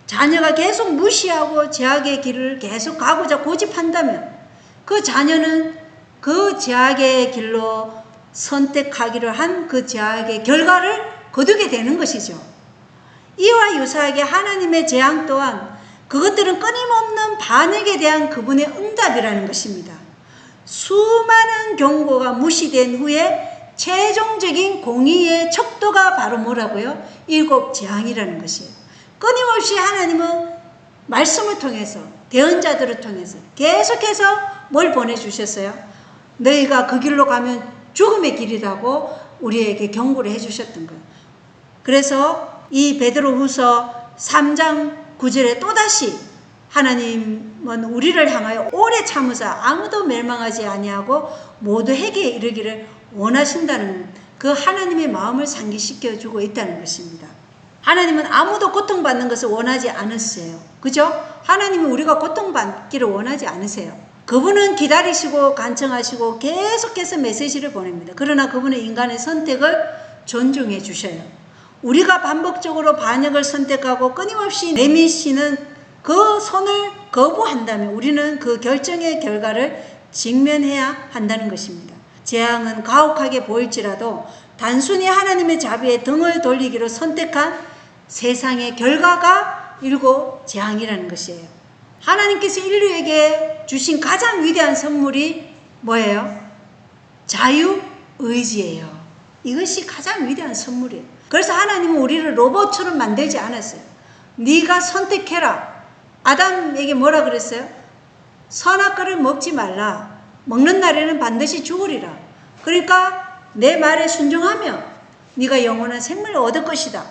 자녀가 계속 무시하고 죄악의 길을 계속 가고자 고집한다면 그 자녀는 그 죄악의 길로 선택하기를 한 그 죄악의 결과를 거두게 되는 것이죠. 이와 유사하게 하나님의 재앙 또한 그것들은 끊임없는 반역에 대한 그분의 응답이라는 것입니다. 수많은 경고가 무시된 후에 최종적인 공의의 척도가 바로 뭐라고요? 7 재앙이라는 것이에요. 끊임없이 하나님은 말씀을 통해서 대언자들을 통해서 계속해서 뭘 보내주셨어요? 너희가 그 길로 가면 죽음의 길이라고 우리에게 경고를 해주셨던 거예요. 그래서 이 베드로후서 3장 9절에 또다시 하나님은 우리를 향하여 오래 참으사 아무도 멸망하지 아니하고 모두에게 이르기를 원하신다는 그 하나님의 마음을 상기시켜주고 있다는 것입니다. 하나님은 아무도 고통받는 것을 원하지 않으세요. 그죠? 하나님은 우리가 고통받기를 원하지 않으세요. 그분은 기다리시고 간청하시고 계속해서 메시지를 보냅니다. 그러나 그분은 인간의 선택을 존중해 주셔요. 우리가 반복적으로 반역을 선택하고 끊임없이 내미시는 그 손을 거부한다면 우리는 그 결정의 결과를 직면해야 한다는 것입니다. 재앙은 가혹하게 보일지라도 단순히 하나님의 자비에 등을 돌리기로 선택한 세상의 결과가 7 재앙이라는 것이에요. 하나님께서 인류에게 주신 가장 위대한 선물이 뭐예요? 자유의지예요. 이것이 가장 위대한 선물이에요. 그래서 하나님은 우리를 로봇처럼 만들지 않았어요. 네가 선택해라. 아담에게 뭐라 그랬어요? 선악과를 먹지 말라. 먹는 날에는 반드시 죽으리라. 그러니까 내 말에 순종하며 네가 영원한 생명을 얻을 것이다.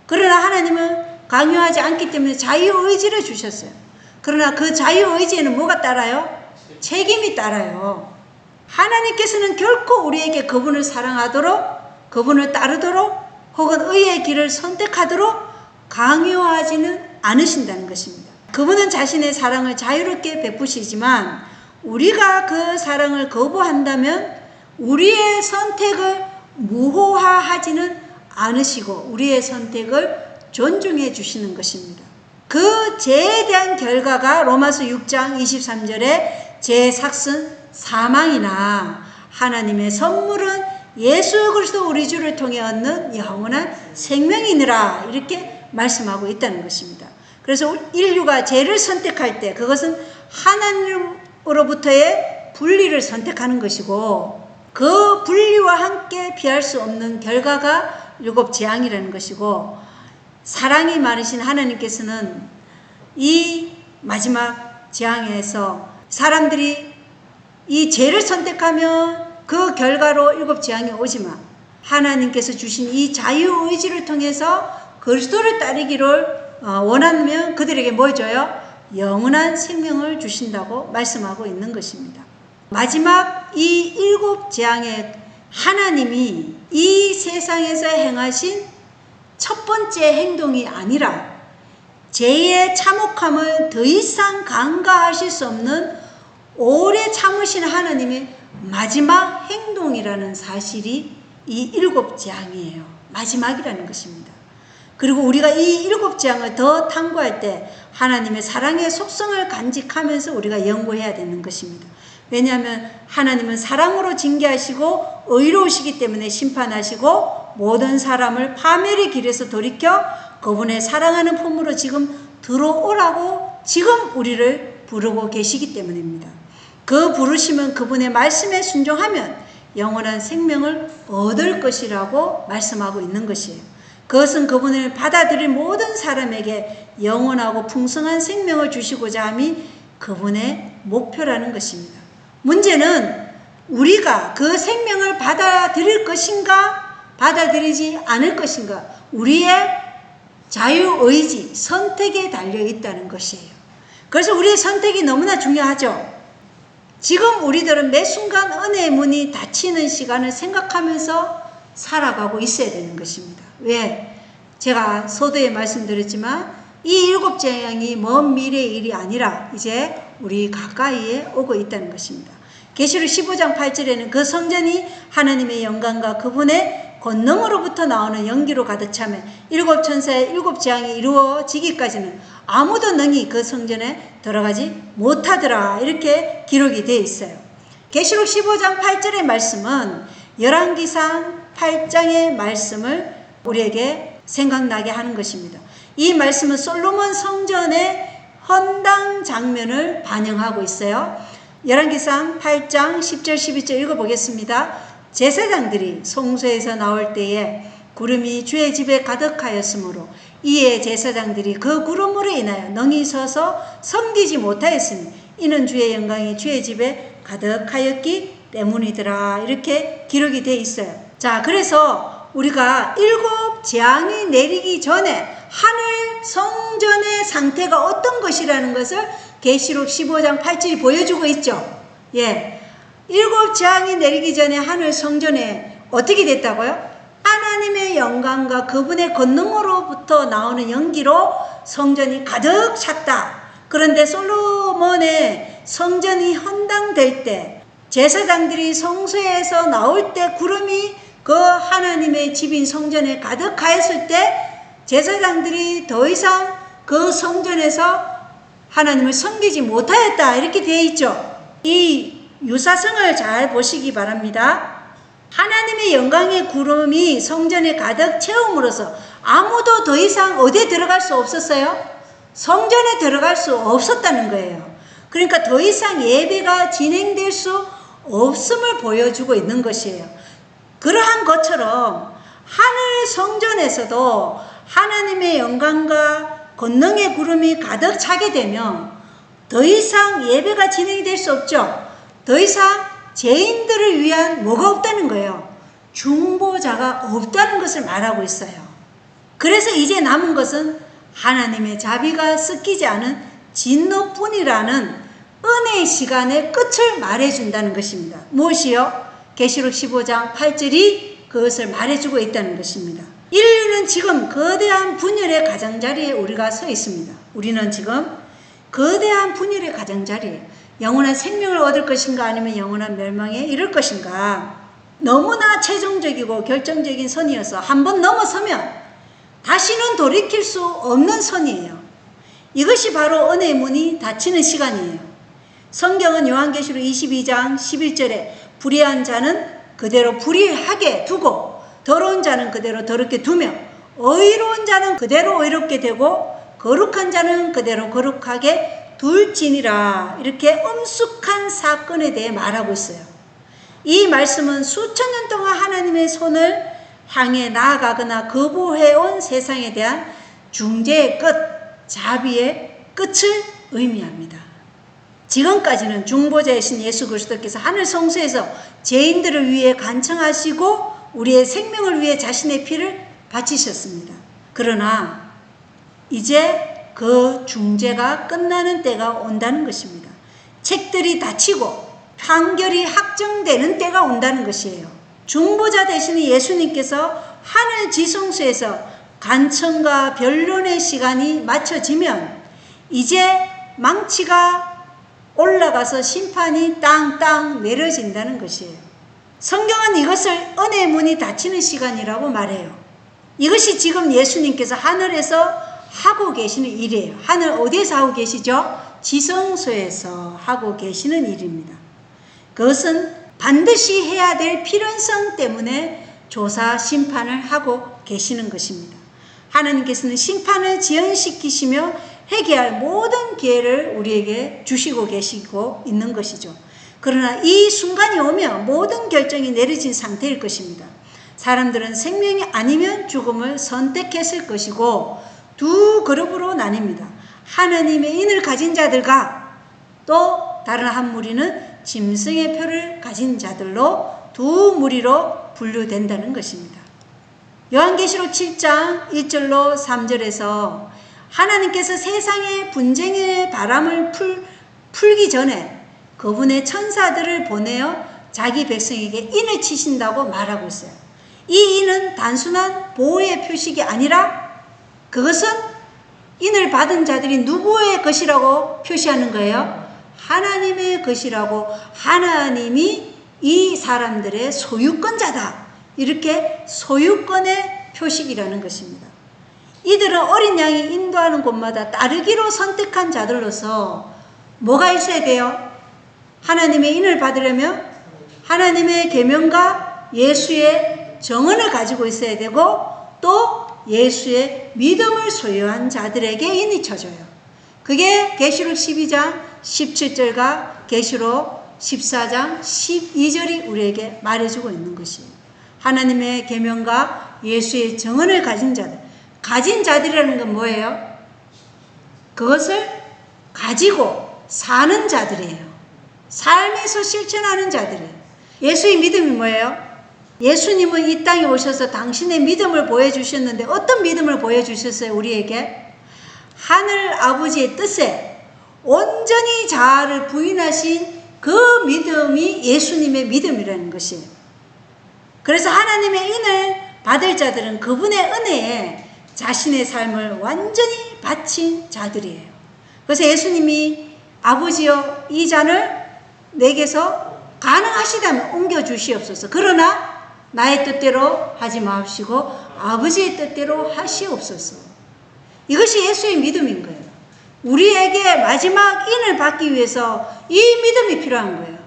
그러나 하나님은 강요하지 않기 때문에 자유의지를 주셨어요. 그러나 그 자유의지에는 뭐가 따라요? 책임이 따라요. 하나님께서는 결코 우리에게 그분을 사랑하도록, 그분을 따르도록, 혹은 의의 길을 선택하도록 강요하지는 않으신다는 것입니다. 그분은 자신의 사랑을 자유롭게 베푸시지만 우리가 그 사랑을 거부한다면 우리의 선택을 무효화하지는 않으시고 우리의 선택을 존중해 주시는 것입니다. 그 죄에 대한 결과가 로마서 6장 23절에 죄의 삭은 사망이나 하나님의 선물은 예수 그리스도 우리 주를 통해 얻는 영원한 생명이니라 이렇게 말씀하고 있다는 것입니다. 그래서 인류가 죄를 선택할 때 그것은 하나님으로부터의 분리를 선택하는 것이고 그 분리와 함께 피할 수 없는 결과가 율법 재앙이라는 것이고 사랑이 많으신 하나님께서는 이 마지막 재앙에서 사람들이 이 죄를 선택하면 그 결과로 율법 재앙이 오지만 하나님께서 주신 이 자유의지를 통해서 그리스도를 따르기를 원하면 그들에게 뭐 줘요? 영원한 생명을 주신다고 말씀하고 있는 것입니다. 마지막 이 7 재앙에 하나님이 이 세상에서 행하신 첫 번째 행동이 아니라 죄의 참혹함을 더 이상 간과하실 수 없는 오래 참으신 하나님의 마지막 행동이라는 사실이 이 7 재앙이에요. 마지막이라는 것입니다. 그리고 우리가 이 7 재앙을 더 탐구할 때 하나님의 사랑의 속성을 간직하면서 우리가 연구해야 되는 것입니다. 왜냐하면 하나님은 사랑으로 징계하시고 의로우시기 때문에 심판하시고 모든 사람을 파멸의 길에서 돌이켜 그분의 사랑하는 품으로 지금 들어오라고 지금 우리를 부르고 계시기 때문입니다. 그 부르심은 그분의 말씀에 순종하면 영원한 생명을 얻을 것이라고 말씀하고 있는 것이에요. 그것은 그분을 받아들일 모든 사람에게 영원하고 풍성한 생명을 주시고자 함이 그분의 목표라는 것입니다. 문제는 우리가 그 생명을 받아들일 것인가 받아들이지 않을 것인가 우리의 자유의지, 선택에 달려있다는 것이에요. 그래서 우리의 선택이 너무나 중요하죠. 지금 우리들은 매 순간 은혜의 문이 닫히는 시간을 생각하면서 살아가고 있어야 되는 것입니다. 왜? 제가 서두에 말씀드렸지만 이 7 재앙이 먼 미래의 일이 아니라 이제 우리 가까이에 오고 있다는 것입니다. 계시록 15장 8절에는 그 성전이 하나님의 영광과 그분의 권능으로부터 나오는 연기로 가득 차며 7 천사의 7 재앙이 이루어지기까지는 아무도 능히 그 성전에 들어가지 못하더라 이렇게 기록이 되어 있어요. 계시록 15장 8절의 말씀은 열왕기상 8장의 말씀을 우리에게 생각나게 하는 것입니다. 이 말씀은 솔로몬 성전의 헌당 장면을 반영하고 있어요. 열왕기상 8장 10절 12절 읽어보겠습니다. 제사장들이 성소에서 나올 때에 구름이 주의 집에 가득하였으므로 이에 제사장들이 그 구름으로 인하여 능히 서서 섬기지 못하였으니 이는 주의 영광이 주의 집에 가득하였기 때문이더라 이렇게 기록이 되어 있어요. 자, 그래서 우리가 7 재앙이 내리기 전에 하늘 성전의 상태가 어떤 것이라는 것을 계시록 15장 8절이 보여주고 있죠. 예, 7 재앙이 내리기 전에 하늘 성전에 어떻게 됐다고요? 하나님의 영광과 그분의 권능으로부터 나오는 연기로 성전이 가득 찼다. 그런데 솔로몬의 성전이 헌당될 때 제사장들이 성소에서 나올 때 구름이 그 하나님의 집인 성전에 가득하였을 때 제사장들이 더 이상 그 성전에서 하나님을 섬기지 못하였다 이렇게 되어 있죠. 이 유사성을 잘 보시기 바랍니다. 하나님의 영광의 구름이 성전에 가득 채움으로써 아무도 더 이상 어디에 들어갈 수 없었어요? 성전에 들어갈 수 없었다는 거예요. 그러니까 더 이상 예배가 진행될 수 없음을 보여주고 있는 것이에요. 그러한 것처럼 하늘 성전에서도 하나님의 영광과 권능의 구름이 가득 차게 되면 더 이상 예배가 진행이 될 수 없죠. 더 이상 죄인들을 위한 뭐가 없다는 거예요. 중보자가 없다는 것을 말하고 있어요. 그래서 이제 남은 것은 하나님의 자비가 섞이지 않은 진노뿐이라는 은혜의 시간의 끝을 말해준다는 것입니다. 무엇이요? 계시록 15장 8절이 그것을 말해주고 있다는 것입니다. 인류는 지금 거대한 분열의 가장자리에 우리가 서 있습니다. 우리는 지금 거대한 분열의 가장자리에 영원한 생명을 얻을 것인가 아니면 영원한 멸망에 이를 것인가. 너무나 최종적이고 결정적인 선이어서 한번 넘어서면 다시는 돌이킬 수 없는 선이에요. 이것이 바로 은혜의 문이 닫히는 시간이에요. 성경은 요한계시록 22장 11절에 불의한 자는 그대로 불의하게 두고 더러운 자는 그대로 더럽게 두며 의로운 자는 그대로 의롭게 되고 거룩한 자는 그대로 거룩하게 둘지니라. 이렇게 엄숙한 사건에 대해 말하고 있어요. 이 말씀은 수천 년 동안 하나님의 손을 향해 나아가거나 거부해온 세상에 대한 중재의 끝, 자비의 끝을 의미합니다. 지금까지는 중보자이신 예수 그리스도께서 하늘 성소에서 죄인들을 위해 간청하시고 우리의 생명을 위해 자신의 피를 바치셨습니다. 그러나 이제 그 중재가 끝나는 때가 온다는 것입니다. 책들이 닫히고 판결이 확정되는 때가 온다는 것이에요. 중보자 되시는 예수님께서 하늘 지성소에서 간청과 변론의 시간이 맞춰지면 이제 망치가 올라가서 심판이 땅땅 내려진다는 것이에요. 성경은 이것을 은혜의 문이 닫히는 시간이라고 말해요. 이것이 지금 예수님께서 하늘에서 하고 계시는 일이에요. 하늘 어디에서 하고 계시죠? 지성소에서 하고 계시는 일입니다. 그것은 반드시 해야 될 필연성 때문에 조사 심판을 하고 계시는 것입니다. 하나님께서는 심판을 지연시키시며 회개할 모든 기회를 우리에게 주시고 계시고 있는 것이죠. 그러나 이 순간이 오면 모든 결정이 내려진 상태일 것입니다. 사람들은 생명이 아니면 죽음을 선택했을 것이고 두 그룹으로 나뉩니다. 하나님의 인을 가진 자들과 또 다른 한 무리는 짐승의 표를 가진 자들로 두 무리로 분류된다는 것입니다. 요한계시록 7장 1절로 3절에서 하나님께서 세상의 분쟁의 바람을 풀기 전에 그분의 천사들을 보내어 자기 백성에게 인을 치신다고 말하고 있어요. 이 인은 단순한 보호의 표식이 아니라 그것은 인을 받은 자들이 누구의 것이라고 표시하는 거예요? 하나님의 것이라고, 하나님이 이 사람들의 소유권자다. 이렇게 소유권의 표식이라는 것입니다. 이들은 어린 양이 인도하는 곳마다 따르기로 선택한 자들로서 뭐가 있어야 돼요? 하나님의 인을 받으려면 하나님의 계명과 예수의 정언을 가지고 있어야 되고 또 예수의 믿음을 소유한 자들에게 인이 쳐져요. 그게 계시록 12장 17절과 계시록 14장 12절이 우리에게 말해주고 있는 것이에요. 하나님의 계명과 예수의 정언을 가진 자들. 가진 자들이라는 건 뭐예요? 그것을 가지고 사는 자들이에요. 삶에서 실천하는 자들이에요. 예수의 믿음이 뭐예요? 예수님은 이 땅에 오셔서 당신의 믿음을 보여주셨는데 어떤 믿음을 보여주셨어요? 우리에게 하늘 아버지의 뜻에 온전히 자아를 부인하신 그 믿음이 예수님의 믿음이라는 것이에요. 그래서 하나님의 인을 받을 자들은 그분의 은혜에 자신의 삶을 완전히 바친 자들이에요. 그래서 예수님이 아버지여 이 잔을 내게서 가능하시다면 옮겨주시옵소서. 그러나 나의 뜻대로 하지 마옵시고 아버지의 뜻대로 하시옵소서. 이것이 예수의 믿음인 거예요. 우리에게 마지막 인을 받기 위해서 이 믿음이 필요한 거예요.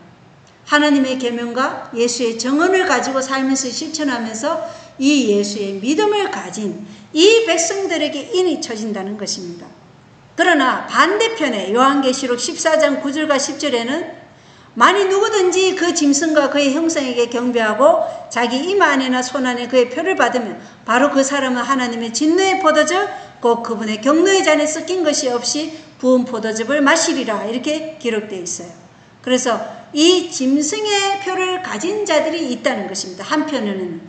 하나님의 계명과 예수의 정언을 가지고 살면서 실천하면서 이 예수의 믿음을 가진 이 백성들에게 인이 쳐진다는 것입니다. 그러나 반대편에 요한계시록 14장 9절과 10절에는 만일 누구든지 그 짐승과 그의 형상에게 경배하고 자기 이마 안에나 손 안에 그의 표를 받으면 바로 그 사람은 하나님의 진노의 포도즙 곧 그분의 경노의 잔에 섞인 것이 없이 부은 포도즙을 마시리라. 이렇게 기록되어 있어요. 그래서 이 짐승의 표를 가진 자들이 있다는 것입니다. 한편에는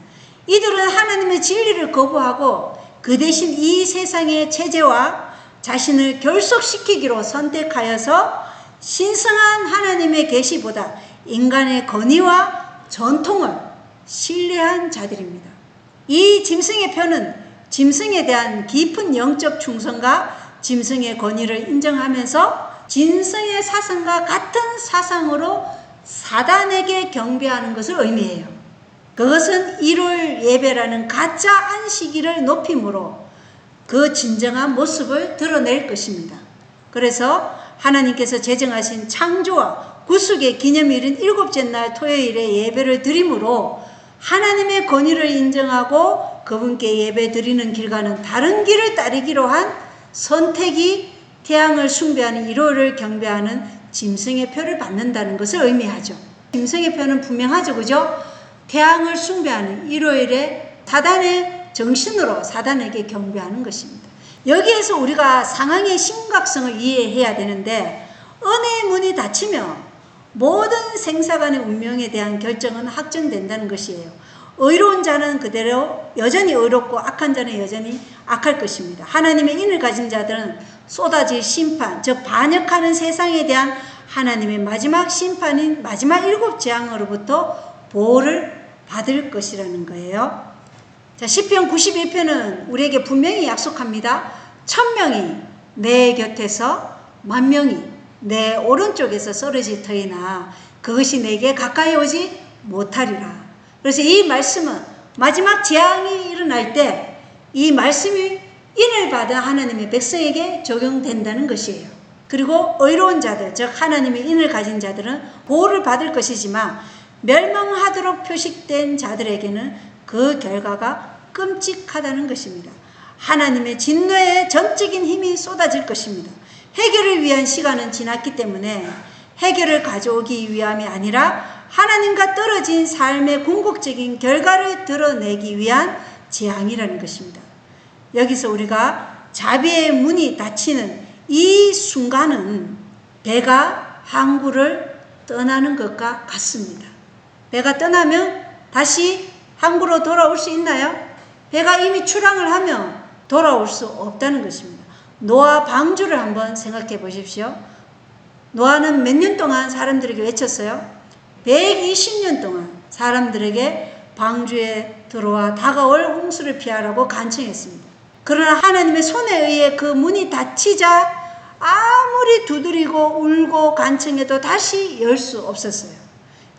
이들은 하나님의 진리를 거부하고 그 대신 이 세상의 체제와 자신을 결속시키기로 선택하여서 신성한 하나님의 계시보다 인간의 권위와 전통을 신뢰한 자들입니다. 이 짐승의 표는 짐승에 대한 깊은 영적 충성과 짐승의 권위를 인정하면서 짐승의 사상과 같은 사상으로 사단에게 경배하는 것을 의미해요. 그것은 일월 예배라는 가짜 안식일을 높임으로 그 진정한 모습을 드러낼 것입니다. 그래서 하나님께서 제정하신 창조와 구속의 기념일인 일곱째 날 토요일에 예배를 드림으로 하나님의 권위를 인정하고 그분께 예배 드리는 길과는 다른 길을 따르기로 한 선택이 태양을 숭배하는 일요일을 경배하는 짐승의 표를 받는다는 것을 의미하죠. 짐승의 표는 분명하죠. 그죠? 태양을 숭배하는 일요일에 사단의 정신으로 사단에게 경배하는 것입니다. 여기에서 우리가 상황의 심각성을 이해해야 되는데, 은혜의 문이 닫히면 모든 생사간의 운명에 대한 결정은 확정된다는 것이에요. 의로운 자는 그대로 여전히 의롭고 악한 자는 여전히 악할 것입니다. 하나님의 인을 가진 자들은 쏟아질 심판, 즉 반역하는 세상에 대한 하나님의 마지막 심판인 마지막 일곱 재앙으로부터 보호를 받을 것이라는 거예요. 자, 시편 91편은 우리에게 분명히 약속합니다. 1000명이 내 곁에서 10,000명이 내 오른쪽에서 쓰러질 터이나 그것이 내게 가까이 오지 못하리라. 그래서 이 말씀은 마지막 재앙이 일어날 때 이 말씀이 인을 받은 하나님의 백성에게 적용된다는 것이에요. 그리고 의로운 자들, 즉 하나님의 인을 가진 자들은 보호를 받을 것이지만 멸망하도록 표식된 자들에게는 그 결과가 끔찍하다는 것입니다. 하나님의 진노의 전적인 힘이 쏟아질 것입니다. 해결을 위한 시간은 지났기 때문에 해결을 가져오기 위함이 아니라 하나님과 떨어진 삶의 궁극적인 결과를 드러내기 위한 재앙이라는 것입니다. 여기서 우리가 자비의 문이 닫히는 이 순간은 배가 항구를 떠나는 것과 같습니다. 배가 떠나면 다시 항구로 돌아올 수 있나요? 배가 이미 출항을 하면 돌아올 수 없다는 것입니다. 노아 방주를 한번 생각해 보십시오. 노아는 몇 년 동안 사람들에게 외쳤어요? 120년 동안 사람들에게 방주에 들어와 다가올 홍수를 피하라고 간청했습니다. 그러나 하나님의 손에 의해 그 문이 닫히자 아무리 두드리고 울고 간청해도 다시 열 수 없었어요.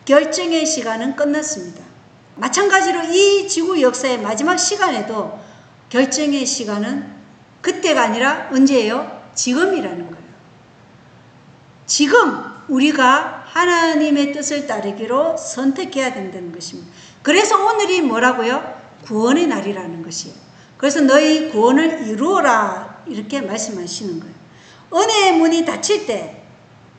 결정의 시간은 끝났습니다. 마찬가지로 이 지구 역사의 마지막 시간에도 결정의 시간은 그때가 아니라 언제예요? 지금이라는 거예요. 지금 우리가 하나님의 뜻을 따르기로 선택해야 된다는 것입니다. 그래서 오늘이 뭐라고요? 구원의 날이라는 것이에요. 그래서 너희 구원을 이루어라 이렇게 말씀하시는 거예요. 은혜의 문이 닫힐 때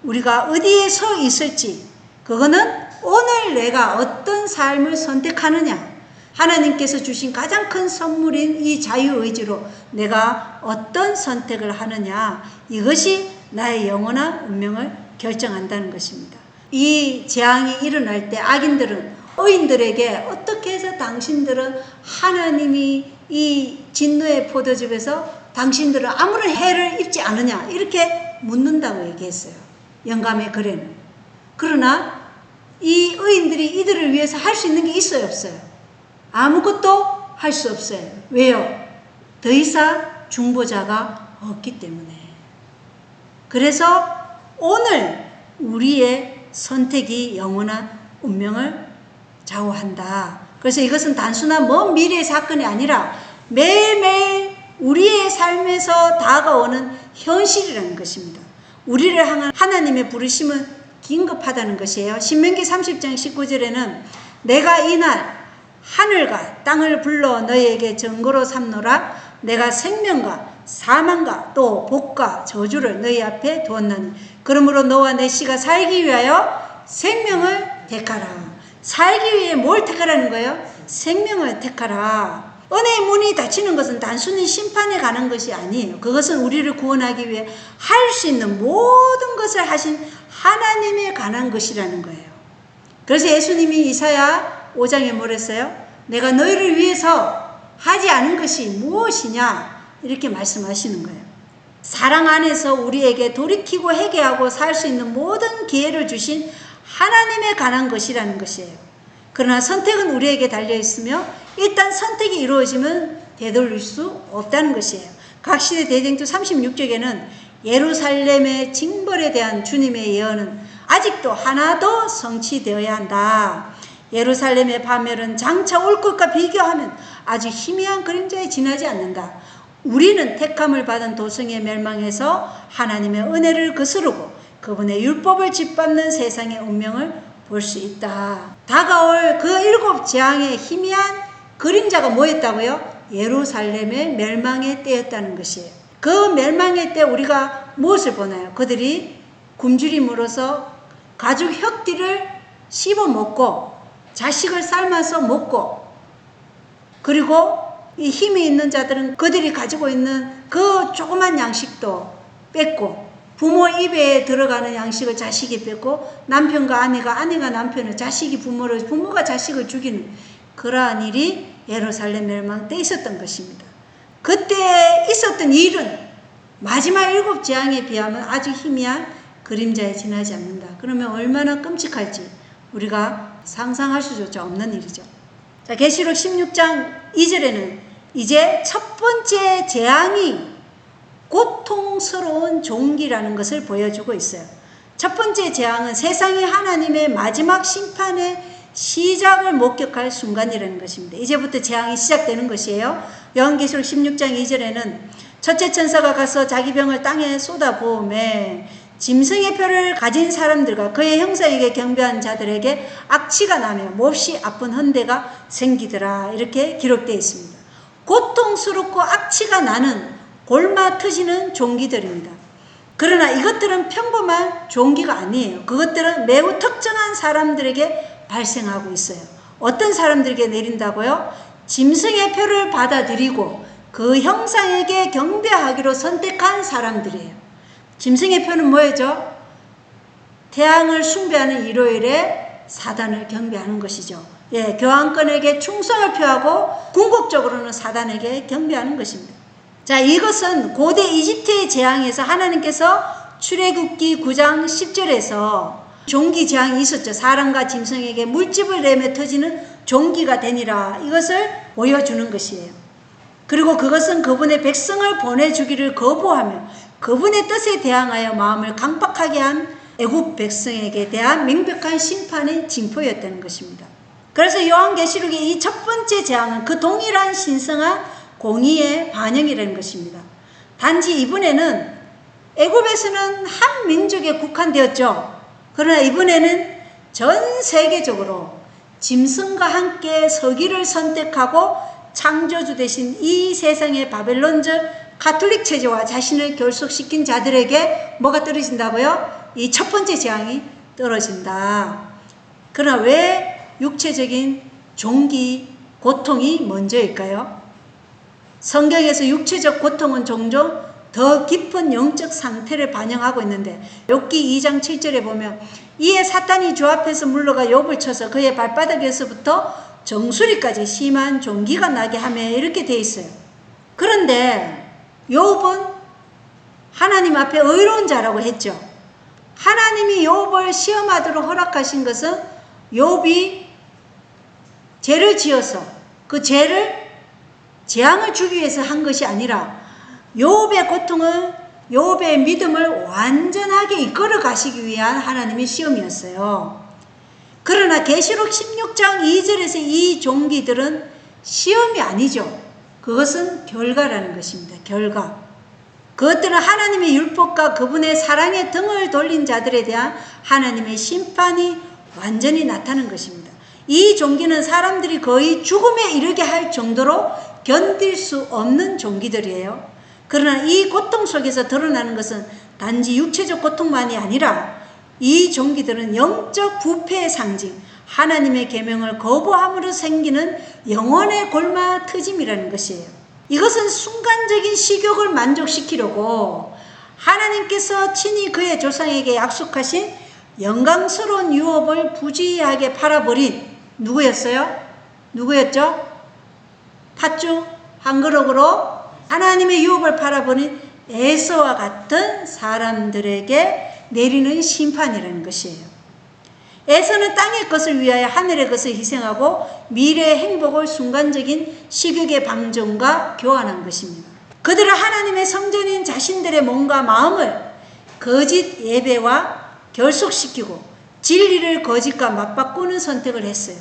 우리가 어디에 서 있을지, 그거는 오늘 내가 어떤 삶을 선택하느냐, 하나님께서 주신 가장 큰 선물인 이 자유의지로 내가 어떤 선택을 하느냐, 이것이 나의 영원한 운명을 결정한다는 것입니다. 이 재앙이 일어날 때 악인들은 의인들에게 어떻게 해서 당신들은 하나님이 이 진노의 포도즙에서 당신들은 아무런 해를 입지 않으냐 이렇게 묻는다고 얘기했어요. 영감의 글에는. 그러나 이 의인들이 이들을 위해서 할 수 있는 게 있어요, 없어요? 아무것도 할 수 없어요. 왜요? 더 이상 중보자가 없기 때문에. 그래서 오늘 우리의 선택이 영원한 운명을 좌우한다. 그래서 이것은 단순한 먼 미래의 사건이 아니라 매일매일 우리의 삶에서 다가오는 현실이라는 것입니다. 우리를 향한 하나님의 부르심은 긴급하다는 것이에요. 신명기 30장 19절에는 내가 이날 하늘과 땅을 불러 너희에게 증거로 삼노라. 내가 생명과 사망과 또 복과 저주를 너희 앞에 두었나니 그러므로 너와 내 씨가 살기 위하여 생명을 택하라. 살기 위해 뭘 택하라는 거예요? 생명을 택하라. 은혜의 문이 닫히는 것은 단순히 심판에 관한 것이 아니에요. 그것은 우리를 구원하기 위해 할 수 있는 모든 것을 하신 하나님에 관한 것이라는 거예요. 그래서 예수님이 이사야 5장에 뭐랬어요? 내가 너희를 위해서 하지 않은 것이 무엇이냐 이렇게 말씀하시는 거예요. 사랑 안에서 우리에게 돌이키고 회개하고 살 수 있는 모든 기회를 주신 하나님에 관한 것이라는 것이에요. 그러나 선택은 우리에게 달려있으며 일단 선택이 이루어지면 되돌릴 수 없다는 것이에요. 각시대 대쟁투 36쪽에는 예루살렘의 징벌에 대한 주님의 예언은 아직도 하나도 성취되어야 한다. 예루살렘의 파멸은 장차 올 것과 비교하면 아주 희미한 그림자에 지나지 않는다. 우리는 택함을 받은 도성에 멸망해서 하나님의 은혜를 거스르고 그분의 율법을 짓밟는 세상의 운명을 볼 수 있다. 다가올 그 7 재앙의 희미한 그림자가 뭐였다고요? 예루살렘의 멸망의 때였다는 것이에요. 그 멸망의 때 우리가 무엇을 보나요? 그들이 굶주리 물어서 가죽 혁띠를 씹어 먹고 자식을 삶아서 먹고, 그리고 이 힘이 있는 자들은 그들이 가지고 있는 그 조그만 양식도 뺏고, 부모 입에 들어가는 양식을 자식이 뺏고, 남편과 아내가 남편을, 자식이 부모를, 부모가 자식을 죽이는 그러한 일이 예루살렘 멸망 때 있었던 것입니다. 그때 있었던 일은 마지막 7 재앙에 비하면 아주 희미한 그림자에 지나지 않는다. 그러면 얼마나 끔찍할지 우리가 상상할 수조차 없는 일이죠. 자, 계시록 16장 2절에는 이제 첫 번째 재앙이 고통스러운 종기라는 것을 보여주고 있어요. 첫 번째 재앙은 세상이 하나님의 마지막 심판의 시작을 목격할 순간이라는 것입니다. 이제부터 재앙이 시작되는 것이에요. 요한계시록 16장 2절에는 첫째 천사가 가서 자기 병을 땅에 쏟아부음에 짐승의 표를 가진 사람들과 그의 형상에게 경배한 자들에게 악취가 나며 몹시 아픈 헌대가 생기더라. 이렇게 기록되어 있습니다. 고통스럽고 악취가 나는 골마 터지는 종기들입니다. 그러나 이것들은 평범한 종기가 아니에요. 그것들은 매우 특정한 사람들에게 발생하고 있어요. 어떤 사람들에게 내린다고요? 짐승의 표를 받아들이고 그 형상에게 경배하기로 선택한 사람들이에요. 짐승의 표는 뭐예요? 태양을 숭배하는 일요일에 사단을 경배하는 것이죠. 예, 교황권에게 충성을 표하고 궁극적으로는 사단에게 경배하는 것입니다. 자, 이것은 고대 이집트의 재앙에서 하나님께서 출애굽기 9장 10절에서 종기 재앙이 있었죠. 사람과 짐승에게 물집을 내며 터지는 종기가 되니라. 이것을 보여주는 것이에요. 그리고 그것은 그분의 백성을 보내주기를 거부하며 그분의 뜻에 대항하여 마음을 강박하게 한 애굽 백성에게 대한 명백한 심판의 징표였다는 것입니다. 그래서 요한계시록의 이 첫 번째 재앙은 그 동일한 신성한 공의의 반영이라는 것입니다. 단지 이번에는 애굽에서는 한 민족에 국한되었죠. 그러나 이번에는 전 세계적으로 짐승과 함께 서기를 선택하고 창조주 대신 이 세상의 바벨론적 가톨릭 체제와 자신을 결속시킨 자들에게 뭐가 떨어진다고요? 이 첫 번째 재앙이 떨어진다. 그러나 왜 육체적인 종기, 고통이 먼저일까요? 성경에서 육체적 고통은 종종 더 깊은 영적 상태를 반영하고 있는데, 욥기 2장 7절에 보면 이에 사탄이 주 앞에서 물러가 욥을 쳐서 그의 발바닥에서부터 정수리까지 심한 종기가 나게 하며 이렇게 돼 있어요. 그런데 욥은 하나님 앞에 의로운 자라고 했죠. 하나님이 욥을 시험하도록 허락하신 것은 욥이 죄를 지어서 그 재앙을 주기 위해서 한 것이 아니라 욥의 고통을, 욥의 믿음을 완전하게 이끌어 가시기 위한 하나님의 시험이었어요. 그러나 계시록 16장 2절에서 이 종기들은 시험이 아니죠. 그것은 결과라는 것입니다. 결과. 그것들은 하나님의 율법과 그분의 사랑에 등을 돌린 자들에 대한 하나님의 심판이 완전히 나타난 것입니다. 이 종기는 사람들이 거의 죽음에 이르게 할 정도로 견딜 수 없는 종기들이에요. 그러나 이 고통 속에서 드러나는 것은 단지 육체적 고통만이 아니라 이 종기들은 영적 부패의 상징, 하나님의 계명을 거부함으로 생기는 영혼의 골마 터짐이라는 것이에요. 이것은 순간적인 식욕을 만족시키려고 하나님께서 친히 그의 조상에게 약속하신 영광스러운 유업을 부지하게 팔아버린 누구였어요? 누구였죠? 팥죽 한 그릇으로 하나님의 유업을 팔아버린 에서와 같은 사람들에게 내리는 심판이라는 것이에요. 에서는 땅의 것을 위하여 하늘의 것을 희생하고 미래의 행복을 순간적인 식욕의 방종과 교환한 것입니다. 그들은 하나님의 성전인 자신들의 몸과 마음을 거짓 예배와 결속시키고 진리를 거짓과 맞바꾸는 선택을 했어요.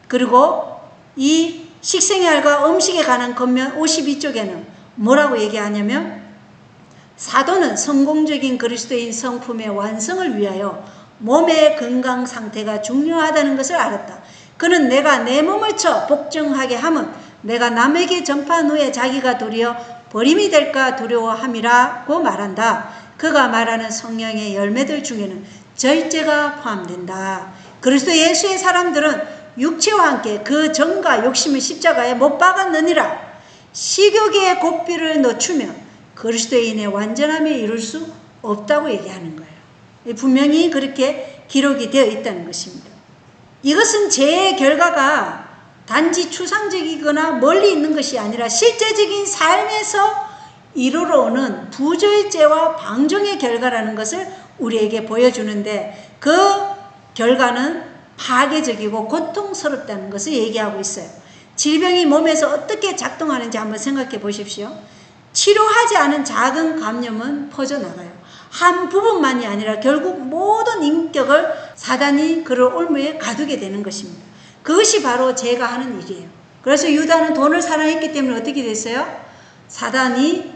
그리고 이 식생활과 음식에 관한 권면 52쪽에는 뭐라고 얘기하냐면 사도는 성공적인 그리스도인 성품의 완성을 위하여 몸의 건강 상태가 중요하다는 것을 알았다. 그는 내가 내 몸을 쳐 복종하게 함은 내가 남에게 전파한 후에 자기가 도리어 버림이 될까 두려워함이라고 말한다. 그가 말하는 성령의 열매들 중에는 절제가 포함된다. 그리스도 예수의 사람들은 육체와 함께 그 정과 욕심을 십자가에 못 박았느니라. 식욕의 고삐를 늦추며 그리스도인의 완전함을 이룰 수 없다고 얘기하는 거예요. 분명히 그렇게 기록이 되어 있다는 것입니다. 이것은 죄의 결과가 단지 추상적이거나 멀리 있는 것이 아니라 실제적인 삶에서 이르러오는 부절제와 방종의 결과라는 것을 우리에게 보여주는데, 그 결과는 파괴적이고 고통스럽다는 것을 얘기하고 있어요. 질병이 몸에서 어떻게 작동하는지 한번 생각해 보십시오. 치료하지 않은 작은 감염은 퍼져나가요. 한 부분만이 아니라 결국 모든 인격을 사단이 그를 올무에 가두게 되는 것입니다. 그것이 바로 죄가 하는 일이에요. 그래서 유다는 돈을 사랑했기 때문에 어떻게 됐어요? 사단이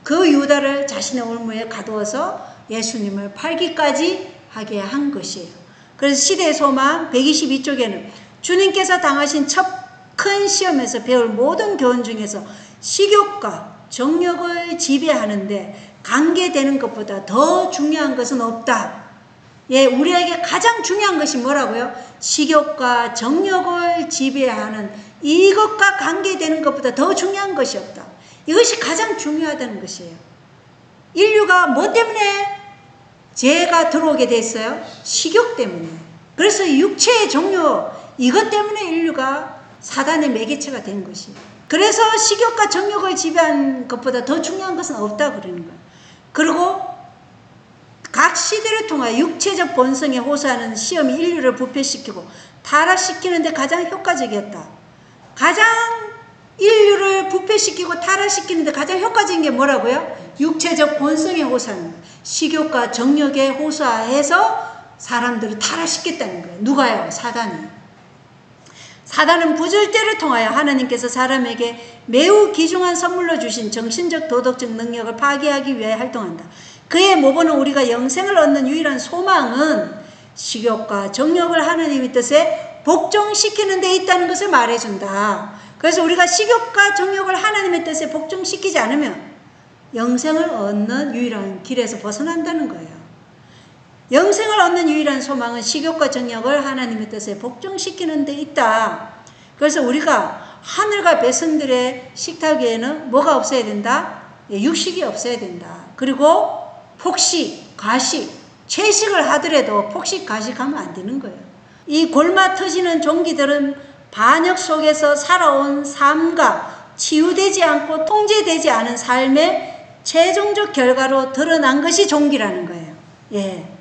그 유다를 자신의 올무에 가두어서 예수님을 팔기까지 하게 한 것이에요. 그래서 시대의 소망 122쪽에는 주님께서 당하신 첫 큰 시험에서 배울 모든 교훈 중에서 식욕과 정욕을 지배하는데 관계되는 것보다 더 중요한 것은 없다. 예, 우리에게 가장 중요한 것이 뭐라고요? 식욕과 정욕을 지배하는 이것과 관계되는 것보다 더 중요한 것이 없다. 이것이 가장 중요하다는 것이에요. 인류가 뭐 때문에 죄가 들어오게 됐어요? 식욕 때문에. 그래서 육체의 정욕, 이것 때문에 인류가 사단의 매개체가 된 것이에요. 그래서 식욕과 정욕을 지배한 것보다 더 중요한 것은 없다고 그러는 거예요. 그리고 각 시대를 통하여 육체적 본성에 호소하는 시험이 인류를 부패시키고 타락시키는 데 가장 효과적이었다. 가장 인류를 부패시키고 타락시키는 데 가장 효과적인 게 뭐라고요? 육체적 본성에 호소하는 거예요. 식욕과 정욕에 호소해서 사람들을 타락시켰다는 거예요. 누가요? 사단이. 사단은 부절대를 통하여 하나님께서 사람에게 매우 귀중한 선물로 주신 정신적 도덕적 능력을 파괴하기 위해 활동한다. 그의 모범은 우리가 영생을 얻는 유일한 소망은 식욕과 정욕을 하나님의 뜻에 복종시키는 데 있다는 것을 말해준다. 그래서 우리가 식욕과 정욕을 하나님의 뜻에 복종시키지 않으면 영생을 얻는 유일한 길에서 벗어난다는 거예요. 영생을 얻는 유일한 소망은 식욕과 정욕을 하나님의 뜻에 복종시키는 데 있다. 그래서 우리가 하늘과 백성들의 식탁 위에는 뭐가 없어야 된다? 육식이 없어야 된다. 그리고 폭식, 가식, 채식을 하더라도 폭식, 가식하면 안 되는 거예요. 이 골마 터지는 종기들은 반역 속에서 살아온 삶과 치유되지 않고 통제되지 않은 삶의 최종적 결과로 드러난 것이 종기라는 거예요. 예.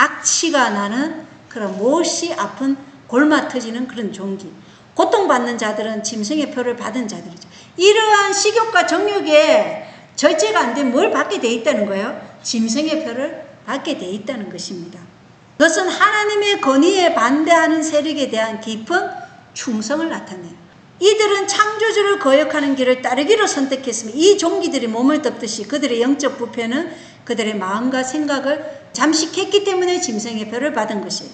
악취가 나는 그런 몹시 아픈 골마 터지는 그런 종기. 고통받는 자들은 짐승의 표를 받은 자들이죠. 이러한 식욕과 정욕에 절제가 안 되면 뭘 받게 돼 있다는 거예요? 짐승의 표를 받게 돼 있다는 것입니다. 그것은 하나님의 권위에 반대하는 세력에 대한 깊은 충성을 나타내요. 이들은 창조주를 거역하는 길을 따르기로 선택했으며 이 종기들이 몸을 덮듯이 그들의 영적 부패는 그들의 마음과 생각을 잠식했기 때문에 짐승의 표를 받은 것이에요.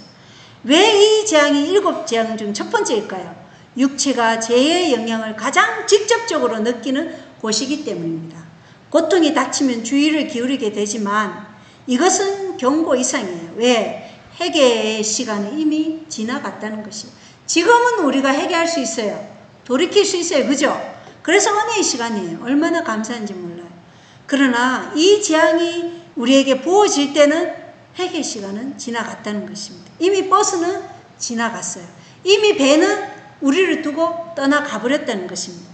왜 이 재앙이 7재앙 중 첫 번째일까요? 육체가 죄의 영향을 가장 직접적으로 느끼는 곳이기 때문입니다. 고통이 닥치면 주의를 기울이게 되지만 이것은 경고 이상이에요. 왜? 회개의 시간은 이미 지나갔다는 것이에요. 지금은 우리가 회개할 수 있어요. 돌이킬 수 있어요. 그죠? 그래서 은혜의 시간이에요. 얼마나 감사한지 몰라요. 그러나 이 재앙이 우리에게 부어질 때는 회개 시간은 지나갔다는 것입니다. 이미 버스는 지나갔어요. 이미 배는 우리를 두고 떠나가 버렸다는 것입니다.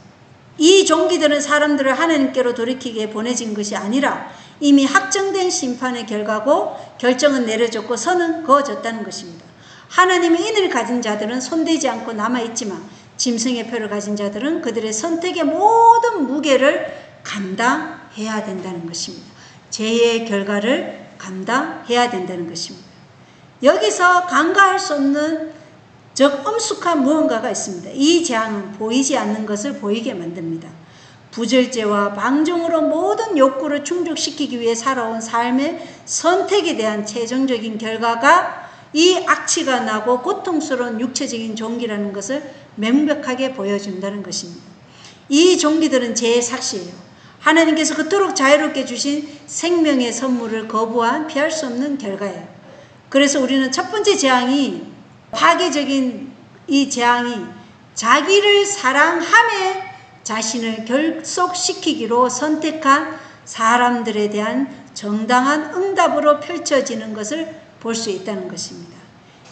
이 종기들은 사람들을 하나님께로 돌이키게 보내진 것이 아니라 이미 확정된 심판의 결과고 결정은 내려졌고 선은 그어졌다는 것입니다. 하나님의 인을 가진 자들은 손대지 않고 남아있지만 짐승의 표를 가진 자들은 그들의 선택의 모든 무게를 감당해야 된다는 것입니다. 죄의 결과를 감당해야 된다는 것입니다. 여기서 간과할 수 없는 즉 엄숙한 무언가가 있습니다. 이 재앙은 보이지 않는 것을 보이게 만듭니다. 부절제와 방종으로 모든 욕구를 충족시키기 위해 살아온 삶의 선택에 대한 최종적인 결과가 이 악취가 나고 고통스러운 육체적인 종기라는 것을 명백하게 보여준다는 것입니다. 이 종기들은 죄의 삭시예요. 하나님께서 그토록 자유롭게 주신 생명의 선물을 거부한 피할 수 없는 결과예요. 그래서 우리는 첫 번째 재앙이, 파괴적인 이 재앙이 자기를 사랑함에 자신을 결속시키기로 선택한 사람들에 대한 정당한 응답으로 펼쳐지는 것을 볼 수 있다는 것입니다.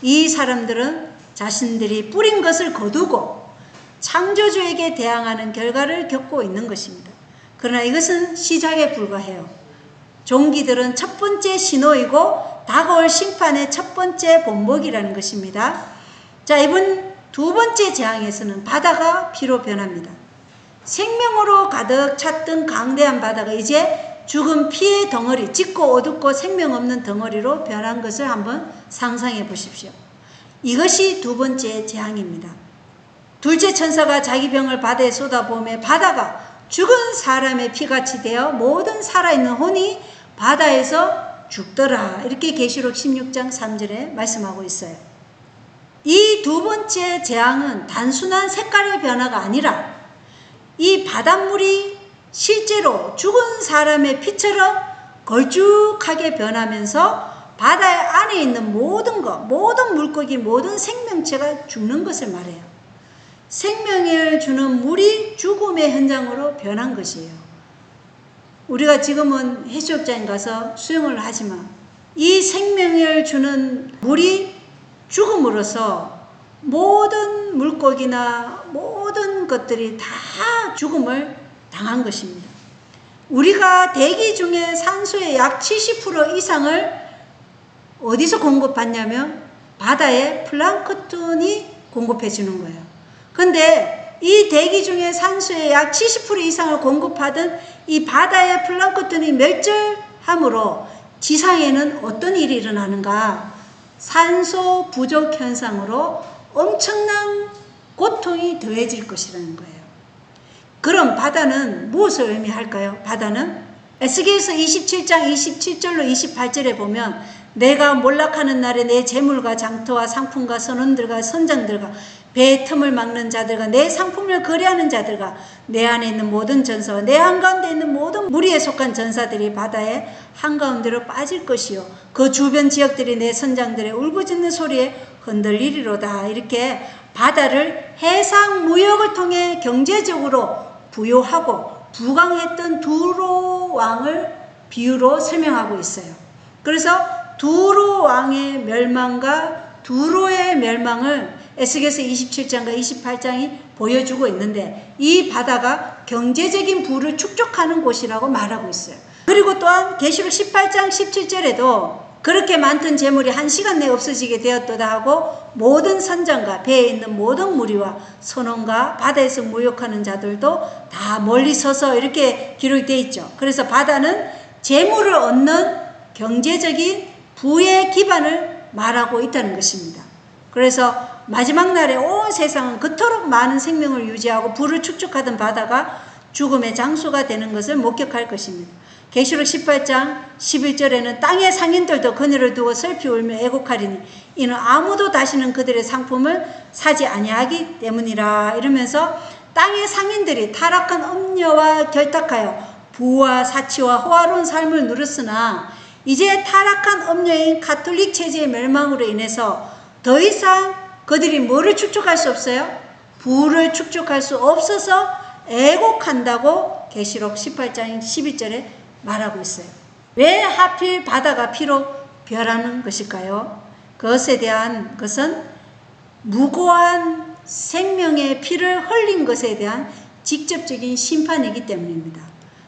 이 사람들은 자신들이 뿌린 것을 거두고 창조주에게 대항하는 결과를 겪고 있는 것입니다. 그러나 이것은 시작에 불과해요. 종기들은 첫 번째 신호이고 다가올 심판의 첫 번째 본보기라는 것입니다. 자, 이번 두 번째 재앙에서는 바다가 피로 변합니다. 생명으로 가득 찼던 강대한 바다가 이제 죽은 피의 덩어리, 짙고 어둡고 생명 없는 덩어리로 변한 것을 한번 상상해 보십시오. 이것이 두 번째 재앙입니다. 둘째 천사가 자기 병을 바다에 쏟아부으며 바다가 죽은 사람의 피같이 되어 모든 살아있는 혼이 바다에서 죽더라. 이렇게 계시록 16장 3절에 말씀하고 있어요. 이 두 번째 재앙은 단순한 색깔의 변화가 아니라 이 바닷물이 실제로 죽은 사람의 피처럼 걸쭉하게 변하면서 바다 안에 있는 모든 것, 모든 물고기, 모든 생명체가 죽는 것을 말해요. 생명을 주는 물이 죽음의 현장으로 변한 것이에요. 우리가 지금은 해수욕장에 가서 수영을 하지만 이 생명을 주는 물이 죽음으로써 모든 물고기나 모든 것들이 다 죽음을 당한 것입니다. 우리가 대기 중에 산소의 약 70% 이상을 어디서 공급받냐면 바다에 플랑크톤이 공급해 주는 거예요. 근데 이 대기 중에 산소의 약 70% 이상을 공급하던 이 바다의 플랑크톤이 멸절함으로 지상에는 어떤 일이 일어나는가? 산소 부족 현상으로 엄청난 고통이 더해질 것이라는 거예요. 그럼 바다는 무엇을 의미할까요? 바다는 에스겔서 27장 27절로 28절에 보면 내가 몰락하는 날에 내 재물과 장터와 상품과 선원들과 선장들과 배의 틈을 막는 자들과 내 상품을 거래하는 자들과 내 안에 있는 모든 전사와 내 한가운데 있는 모든 무리에 속한 전사들이 바다의 한가운데로 빠질 것이요 그 주변 지역들이 내 선장들의 울부짖는 소리에 흔들리리로다. 이렇게 바다를 해상 무역을 통해 경제적으로 부요하고 부강했던 두로 왕을 비유로 설명하고 있어요. 그래서 두로 왕의 멸망과 두로의 멸망을 에스겔서 27장과 28장이 보여주고 있는데 이 바다가 경제적인 부를 축적하는 곳이라고 말하고 있어요. 그리고 또한 계시록 18장 17절에도 그렇게 많던 재물이 1시간 내에 없어지게 되었도다 하고 모든 선장과 배에 있는 모든 무리와 선원과 바다에서 무역하는 자들도 다 멀리 서서 이렇게 기록이 되어 있죠. 그래서 바다는 재물을 얻는 경제적인 부의 기반을 말하고 있다는 것입니다. 그래서 마지막 날에 온 세상은 그토록 많은 생명을 유지하고 부를 축적하던 바다가 죽음의 장소가 되는 것을 목격할 것입니다. 계시록 18장 11절에는 땅의 상인들도 그늘을 두고 슬피 울며 애곡하리니 이는 아무도 다시는 그들의 상품을 사지 아니하기 때문이라. 이러면서 땅의 상인들이 타락한 음녀와 결탁하여 부와 사치와 호화로운 삶을 누렸으나 이제 타락한 음녀인 가톨릭 체제의 멸망으로 인해서 더 이상 그들이 뭐를 축적할 수 없어요? 부를 축적할 수 없어서 애곡한다고 계시록 18장 12절에 말하고 있어요. 왜 하필 바다가 피로 변하는 것일까요? 그것에 대한 것은 무고한 생명의 피를 흘린 것에 대한 직접적인 심판이기 때문입니다.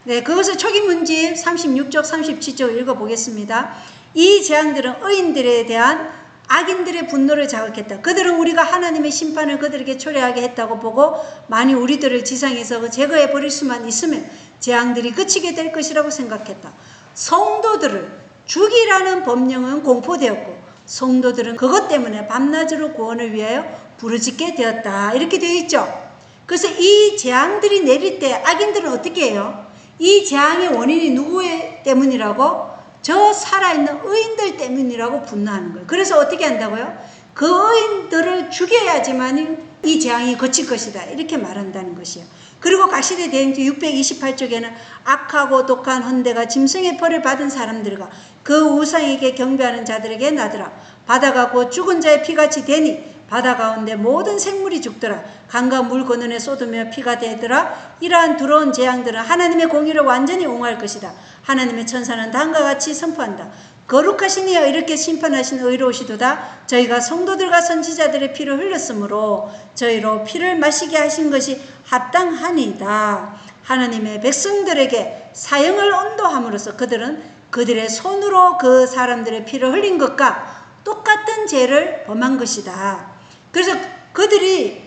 네, 그것을 초기문집 36쪽 37쪽 읽어보겠습니다. 이 재앙들은 의인들에 대한 악인들의 분노를 자극했다. 그들은 우리가 하나님의 심판을 그들에게 초래하게 했다고 보고 만일 우리들을 지상에서 제거해 버릴 수만 있으면 재앙들이 그치게 될 것이라고 생각했다. 성도들을 죽이라는 법령은 공포되었고 성도들은 그것 때문에 밤낮으로 구원을 위하여 부르짖게 되었다. 이렇게 되어 있죠. 그래서 이 재앙들이 내릴 때 악인들은 어떻게 해요? 이 재앙의 원인이 누구 때문이라고? 저 살아있는 의인들 때문이라고 분노하는 거예요. 그래서 어떻게 한다고요? 그 의인들을 죽여야지만 이 재앙이 거칠 것이다. 이렇게 말한다는 것이에요. 그리고 각시대 대행주 628쪽에는 악하고 독한 헌대가 짐승의 벌을 받은 사람들과 그 우상에게 경배하는 자들에게 나더라. 바다가 곧 죽은 자의 피같이 되니 바다 가운데 모든 생물이 죽더라. 강과 물 근원에 쏟으며 피가 되더라. 이러한 두려운 재앙들은 하나님의 공의를 완전히 옹호할 것이다. 하나님의 천사는 다음과 같이 선포한다. 거룩하신 이여 이렇게 심판하신 의로우시도다. 저희가 성도들과 선지자들의 피를 흘렸으므로 저희로 피를 마시게 하신 것이 합당하니이다. 하나님의 백성들에게 사형을 언도함으로써 그들은 그들의 손으로 그 사람들의 피를 흘린 것과 똑같은 죄를 범한 것이다. 그래서 그들이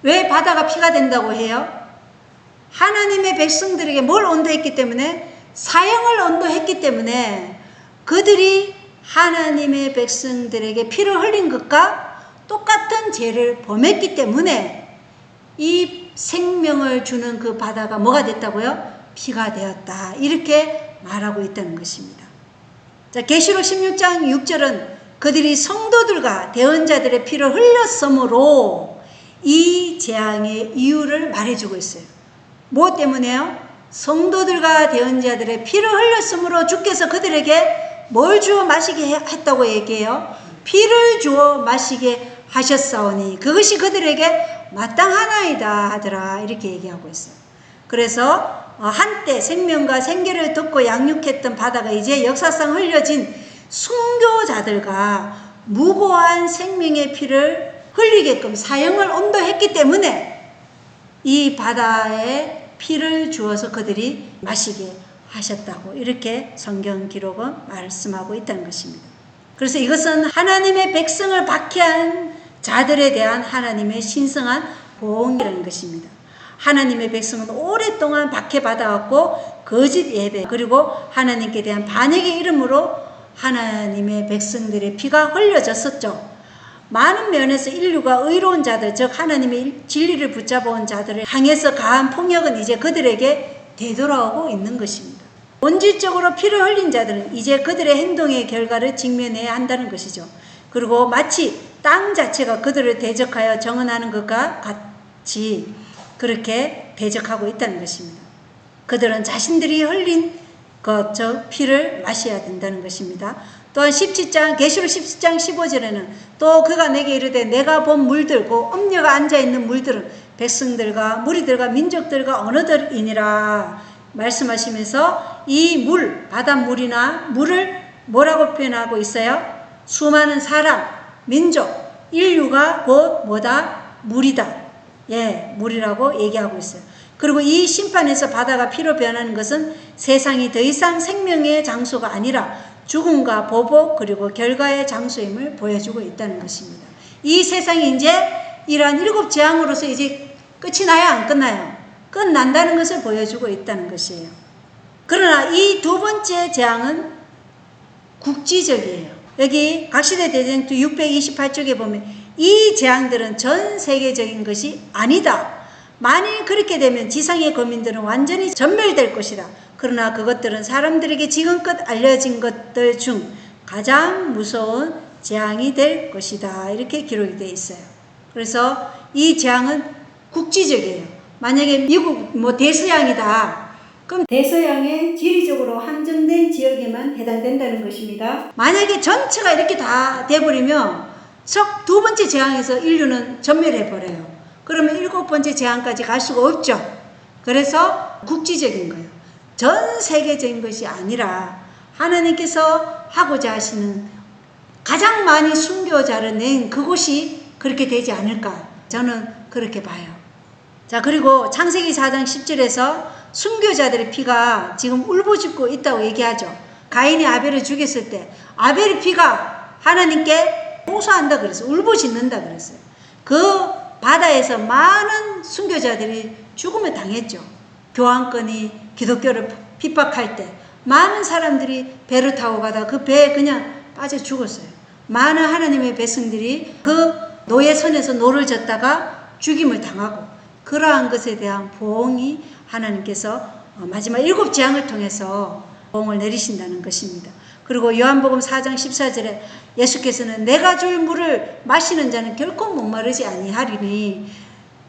왜 바다가 피가 된다고 해요? 하나님의 백성들에게 뭘 언도했기 때문에? 사형을 언도했기 때문에 그들이 하나님의 백성들에게 피를 흘린 것과 똑같은 죄를 범했기 때문에 이 생명을 주는 그 바다가 뭐가 됐다고요? 피가 되었다. 이렇게 말하고 있다는 것입니다. 자, 계시록 16장 6절은 그들이 성도들과 대언자들의 피를 흘렸으므로 이 재앙의 이유를 말해주고 있어요. 뭐 때문에요? 성도들과 대언자들의 피를 흘렸으므로 주께서 그들에게 뭘 주어 마시게 했다고 얘기해요? 피를 주어 마시게 하셨사오니 그것이 그들에게 마땅하나이다 하더라. 이렇게 얘기하고 있어요. 그래서 한때 생명과 생계를 덮고 양육했던 바다가 이제 역사상 흘려진 순교자들과 무고한 생명의 피를 흘리게끔 사형을 언도했기 때문에 이 바다에 피를 주어서 그들이 마시게 하셨다고 이렇게 성경 기록은 말씀하고 있다는 것입니다. 그래서 이것은 하나님의 백성을 박해한 자들에 대한 하나님의 신성한 보응이라는 것입니다. 하나님의 백성은 오랫동안 박해받아왔고 거짓 예배 그리고 하나님께 대한 반역의 이름으로 하나님의 백성들의 피가 흘려졌었죠. 많은 면에서 인류가 의로운 자들 즉 하나님의 진리를 붙잡아온 자들을 향해서 가한 폭력은 이제 그들에게 되돌아오고 있는 것입니다. 본질적으로 피를 흘린 자들은 이제 그들의 행동의 결과를 직면해야 한다는 것이죠. 그리고 마치 땅 자체가 그들을 대적하여 정언하는 것과 같이 그렇게 대적하고 있다는 것입니다. 그들은 자신들이 흘린 것, 즉 피를 마셔야 된다는 것입니다. 또한 계시록 17장 15절에는 또 그가 내게 이르되 내가 본 물들, 그 음녀가 앉아있는 물들은 백성들과 무리들과 민족들과 언어들이니라 말씀하시면서 이 물, 바닷물이나 물을 뭐라고 표현하고 있어요? 수많은 사람, 민족, 인류가 곧 뭐다? 물이다. 예, 물이라고 얘기하고 있어요. 그리고 이 심판에서 바다가 피로 변하는 것은 세상이 더 이상 생명의 장소가 아니라 죽음과 보복 그리고 결과의 장소임을 보여주고 있다는 것입니다. 이 세상이 이제 이러한 7 재앙으로서 이제 끝이 나요? 안 끝나요? 끝난다는 것을 보여주고 있다는 것이에요. 그러나 이 두 번째 재앙은 국지적이에요. 여기 각시대 대전투 628쪽에 보면 이 재앙들은 전 세계적인 것이 아니다. 만일 그렇게 되면 지상의 거민들은 완전히 전멸될 것이다. 그러나 그것들은 사람들에게 지금껏 알려진 것들 중 가장 무서운 재앙이 될 것이다. 이렇게 기록이 되어 있어요. 그래서 이 재앙은 국지적이에요. 만약에 미국 대서양이다. 그럼 대서양의 지리적으로 한정된 지역에만 해당된다는 것입니다. 만약에 전체가 이렇게 다 돼버리면 두 번째 재앙에서 인류는 전멸해버려요. 그러면 7번째 재앙까지 갈 수가 없죠. 그래서 국지적인 거예요. 전 세계적인 것이 아니라 하나님께서 하고자 하시는 가장 많이 순교자를 낸 그곳이 그렇게 되지 않을까. 저는 그렇게 봐요. 자, 그리고 창세기 4장 10절에서 순교자들의 피가 지금 울부짖고 있다고 얘기하죠. 가인이 아벨을 죽였을 때 아벨의 피가 하나님께 호소한다 그랬어요. 울부짖는다 그랬어요. 그 바다에서 많은 순교자들이 죽음을 당했죠. 교황권이 기독교를 핍박할 때 많은 사람들이 배를 타고 가다 그 배에 그냥 빠져 죽었어요. 많은 하나님의 백성들이 그 노예 선에서 노를 졌다가 죽임을 당하고 그러한 것에 대한 보응이 하나님께서 마지막 7 재앙을 통해서 보응을 내리신다는 것입니다. 그리고 요한복음 4장 14절에 예수께서는 내가 줄 물을 마시는 자는 결코 목마르지 아니하리니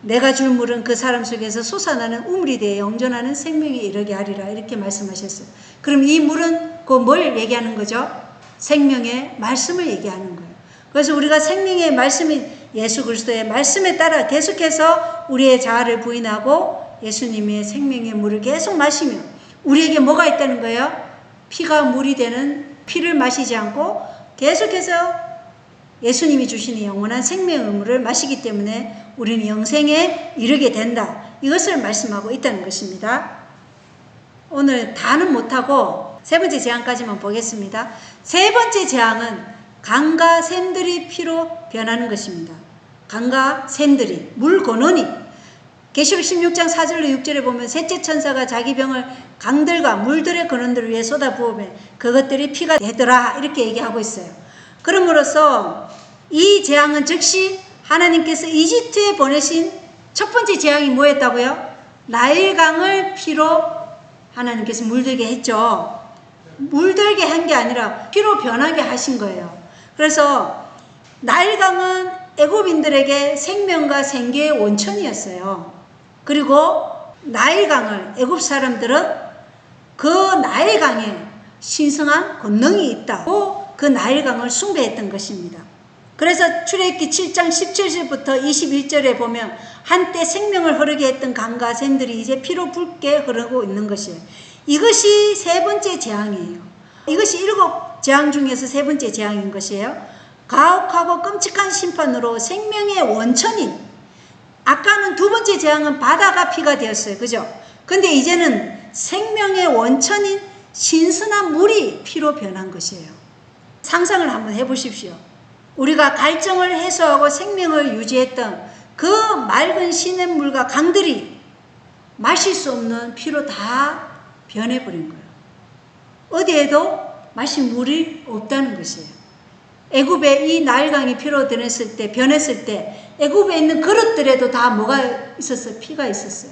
내가 줄 물은 그 사람 속에서 솟아나는 우물이 되어 영존하는 생명에 이르게 하리라 이렇게 말씀하셨어요. 그럼 이 물은 그 뭘 얘기하는 거죠? 생명의 말씀을 얘기하는 거예요. 그래서 우리가 생명의 말씀인 예수 그리스도의 말씀에 따라 계속해서 우리의 자아를 부인하고 예수님의 생명의 물을 계속 마시면 우리에게 뭐가 있다는 거예요? 피가 물이 되는 피를 마시지 않고 계속해서 예수님이 주시는 영원한 생명의 물을 마시기 때문에 우리는 영생에 이르게 된다. 이것을 말씀하고 있다는 것입니다. 오늘 다는 못하고 3번째 재앙까지만 보겠습니다. 3번째 재앙은 강과 샘들이 피로 변하는 것입니다. 강과 샘들이 물 근원이 계시록 16장 4절로 6절에 보면 셋째 천사가 자기 병을 강들과 물들의 근원들 위에 쏟아부으면 그것들이 피가 되더라 이렇게 얘기하고 있어요. 그러므로써 이 재앙은 즉시 하나님께서 이집트에 보내신 첫 번째 재앙이 뭐였다고요? 나일강을 피로 하나님께서 물들게 했죠. 물들게 한 게 아니라 피로 변하게 하신 거예요. 그래서 나일강은 애굽인들에게 생명과 생계의 원천이었어요. 그리고 나일강을 애굽 사람들은 그 나일강에 신성한 권능이 있다고 그 나일강을 숭배했던 것입니다. 그래서 출애굽기 7장 17절부터 21절에 보면 한때 생명을 흐르게 했던 강과 샘들이 이제 피로 붉게 흐르고 있는 것이에요. 이것이 3번째 재앙이에요. 이것이 7 재앙 중에서 3번째 재앙인 것이에요. 가혹하고 끔찍한 심판으로 생명의 원천인, 아까는 2번째 재앙은 바다가 피가 되었어요. 그죠? 근데 이제는 생명의 원천인 신선한 물이 피로 변한 것이에요. 상상을 한번 해보십시오. 우리가 갈증을 해소하고 생명을 유지했던 그 맑은 시냇물과 강들이 마실 수 없는 피로 다 변해버린 거예요. 어디에도 마실 물이 없다는 것이에요. 애굽에 이 나일강이 피로 변했을 때 애굽에 있는 그릇들에도 다 뭐가 있었어요? 피가 있었어요.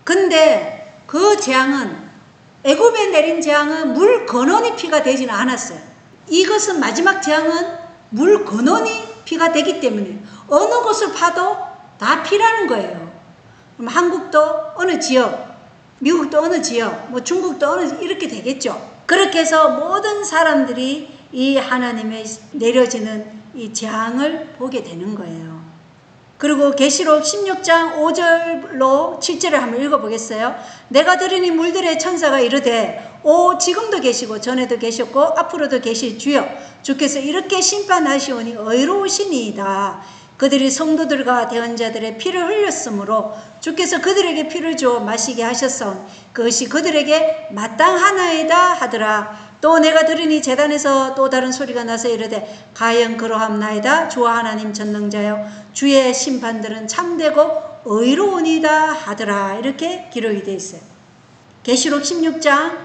근데 그 재앙은 애굽에 내린 재앙은 물 근원이 피가 되지는 않았어요. 이것은 마지막 재앙은 물 근원이 피가 되기 때문에 어느 곳을 파도 다 피라는 거예요. 그럼 한국도 어느 지역, 미국도 어느 지역, 뭐 중국도 어느 이렇게 되겠죠. 그렇게 해서 모든 사람들이 이 하나님의 내려지는 이 재앙을 보게 되는 거예요. 그리고 계시록 16장 5절로 7절을 한번 읽어보겠어요. 내가 들으니 물들의 천사가 이르되 오 지금도 계시고 전에도 계셨고 앞으로도 계실 주여 주께서 이렇게 심판하시오니 의로우시니이다. 그들이 성도들과 대언자들의 피를 흘렸으므로 주께서 그들에게 피를 주어 마시게 하셨사온 그것이 그들에게 마땅하나이다 하더라. 또 내가 들으니 제단에서 또 다른 소리가 나서 이르되 가연 그러함나이다. 주와 하나님 전능자여 주의 심판들은 참되고 의로우니이다 하더라. 이렇게 기록이 되어 있어요. 계시록 16장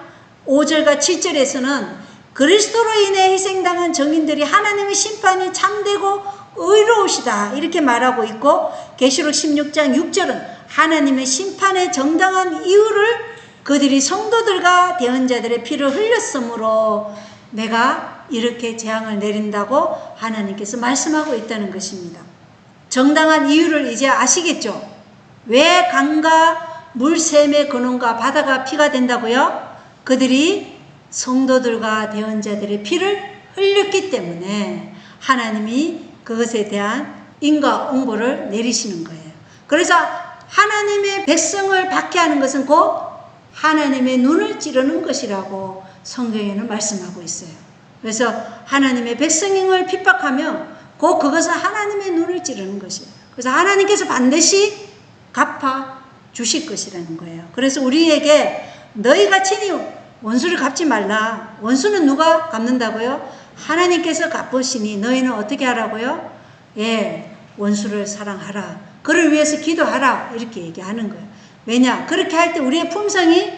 5절과 7절에서는 그리스도로 인해 희생당한 정인들이 하나님의 심판이 참되고 의로우시다 이렇게 말하고 있고, 계시록 16장 6절은 하나님의 심판의 정당한 이유를 그들이 성도들과 대언자들의 피를 흘렸으므로 내가 이렇게 재앙을 내린다고 하나님께서 말씀하고 있다는 것입니다. 정당한 이유를 이제 아시겠죠? 왜 강과 물샘의 근원과 바다가 피가 된다고요? 그들이 성도들과 대언자들의 피를 흘렸기 때문에 하나님이 그것에 대한 인과 응보를 내리시는 거예요. 그래서 하나님의 백성을 박해하는 것은 곧 하나님의 눈을 찌르는 것이라고 성경에는 말씀하고 있어요. 그래서 하나님의 백성을 핍박하면 곧 그것은 하나님의 눈을 찌르는 것이에요. 그래서 하나님께서 반드시 갚아 주실 것이라는 거예요. 그래서 우리에게 너희가 친히 원수를 갚지 말라. 원수는 누가 갚는다고요? 하나님께서 갚으시니 너희는 어떻게 하라고요? 예, 원수를 사랑하라. 그를 위해서 기도하라. 이렇게 얘기하는 거예요. 왜냐? 그렇게 할 때 우리의 품성이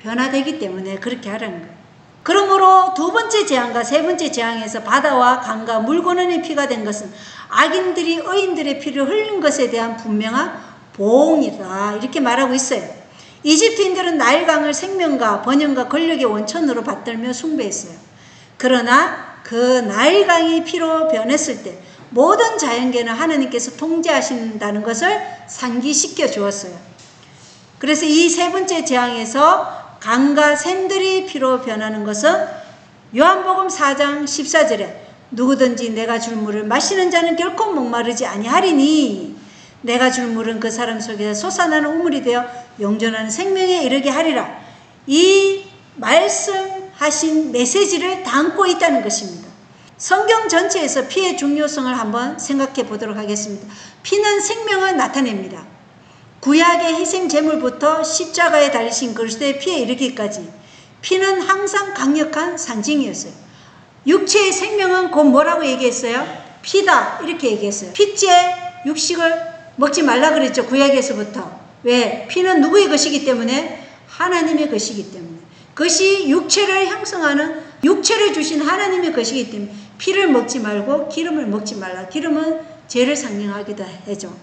변화되기 때문에 그렇게 하라는 거예요. 그러므로 2번째 재앙과 3번째 재앙에서 바다와 강과 물건원의 피가 된 것은 악인들이 의인들의 피를 흘린 것에 대한 분명한 보응이다 이렇게 말하고 있어요. 이집트인들은 나일강을 생명과 번영과 권력의 원천으로 받들며 숭배했어요. 그러나 그 나일강이 피로 변했을 때 모든 자연계는 하나님께서 통제하신다는 것을 상기시켜 주었어요. 그래서 이 세 번째 재앙에서 강과 샘들이 피로 변하는 것은 요한복음 4장 14절에 누구든지 내가 줄 물을 마시는 자는 결코 목마르지 아니하리니 내가 줄 물은 그 사람 속에서 솟아나는 우물이 되어 영존하는 생명에 이르게 하리라. 이 말씀하신 메시지를 담고 있다는 것입니다. 성경 전체에서 피의 중요성을 한번 생각해 보도록 하겠습니다. 피는 생명을 나타냅니다. 구약의 희생 제물부터 십자가에 달리신 그리스도의 피에 이르기까지 피는 항상 강력한 상징이었어요. 육체의 생명은 곧 뭐라고 얘기했어요? 피다 이렇게 얘기했어요. 피째 육식을 먹지 말라 그랬죠. 구약에서부터. 왜? 피는 누구의 것이기 때문에? 하나님의 것이기 때문에. 그것이 육체를 형성하는 육체를 주신 하나님의 것이기 때문에 피를 먹지 말고 기름을 먹지 말라. 기름은 죄를 상징하기도 하죠.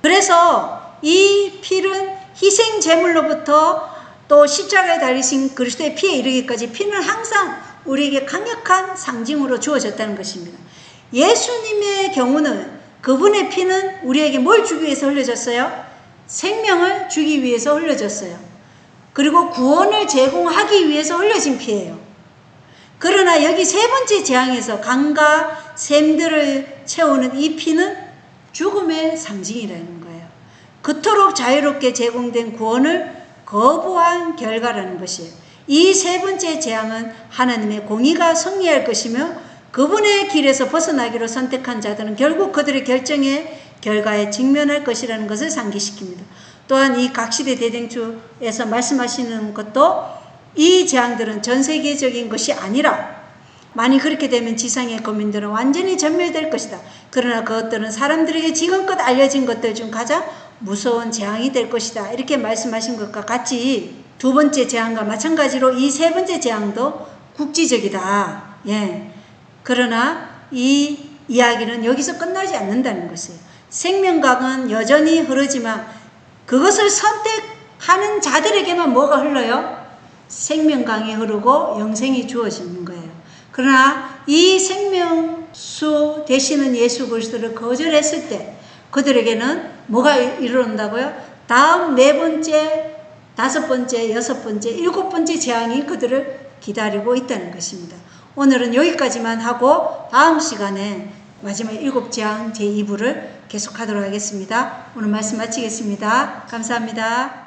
그래서 이 피는 희생 제물로부터 또 십자가에 달리신 그리스도의 피에 이르기까지 피는 항상 우리에게 강력한 상징으로 주어졌다는 것입니다. 예수님의 경우는 그분의 피는 우리에게 뭘 주기 위해서 흘려졌어요? 생명을 주기 위해서 흘려졌어요. 그리고 구원을 제공하기 위해서 흘려진 피예요. 그러나 여기 세 번째 재앙에서 강과 샘들을 채우는 이 피는 죽음의 상징이라는 거예요. 그토록 자유롭게 제공된 구원을 거부한 결과라는 것이에요. 이 세 번째 재앙은 하나님의 공의가 승리할 것이며 그분의 길에서 벗어나기로 선택한 자들은 결국 그들의 결정의 결과에 직면할 것이라는 것을 상기시킵니다. 또한 이 각시대 대댕주에서 말씀하시는 것도 이 재앙들은 전 세계적인 것이 아니라 만일 그렇게 되면 지상의 거민들은 완전히 전멸될 것이다. 그러나 그것들은 사람들에게 지금껏 알려진 것들 중 가장 무서운 재앙이 될 것이다. 이렇게 말씀하신 것과 같이 두 번째 재앙과 마찬가지로 이 세 번째 재앙도 국지적이다. 예. 그러나 이 이야기는 여기서 끝나지 않는다는 것이에요. 생명강은 여전히 흐르지만 그것을 선택하는 자들에게만 뭐가 흘러요? 생명강이 흐르고 영생이 주어지는 거예요. 그러나 이 생명수 되시는 예수 그리스도를 거절했을 때 그들에게는 뭐가 이르는다고요? 다음 네 번째, 다섯 번째, 여섯 번째, 일곱 번째 재앙이 그들을 기다리고 있다는 것입니다. 오늘은 여기까지만 하고 다음 시간에 마지막 일곱 재앙 제2부를 계속하도록 하겠습니다. 오늘 말씀 마치겠습니다. 감사합니다.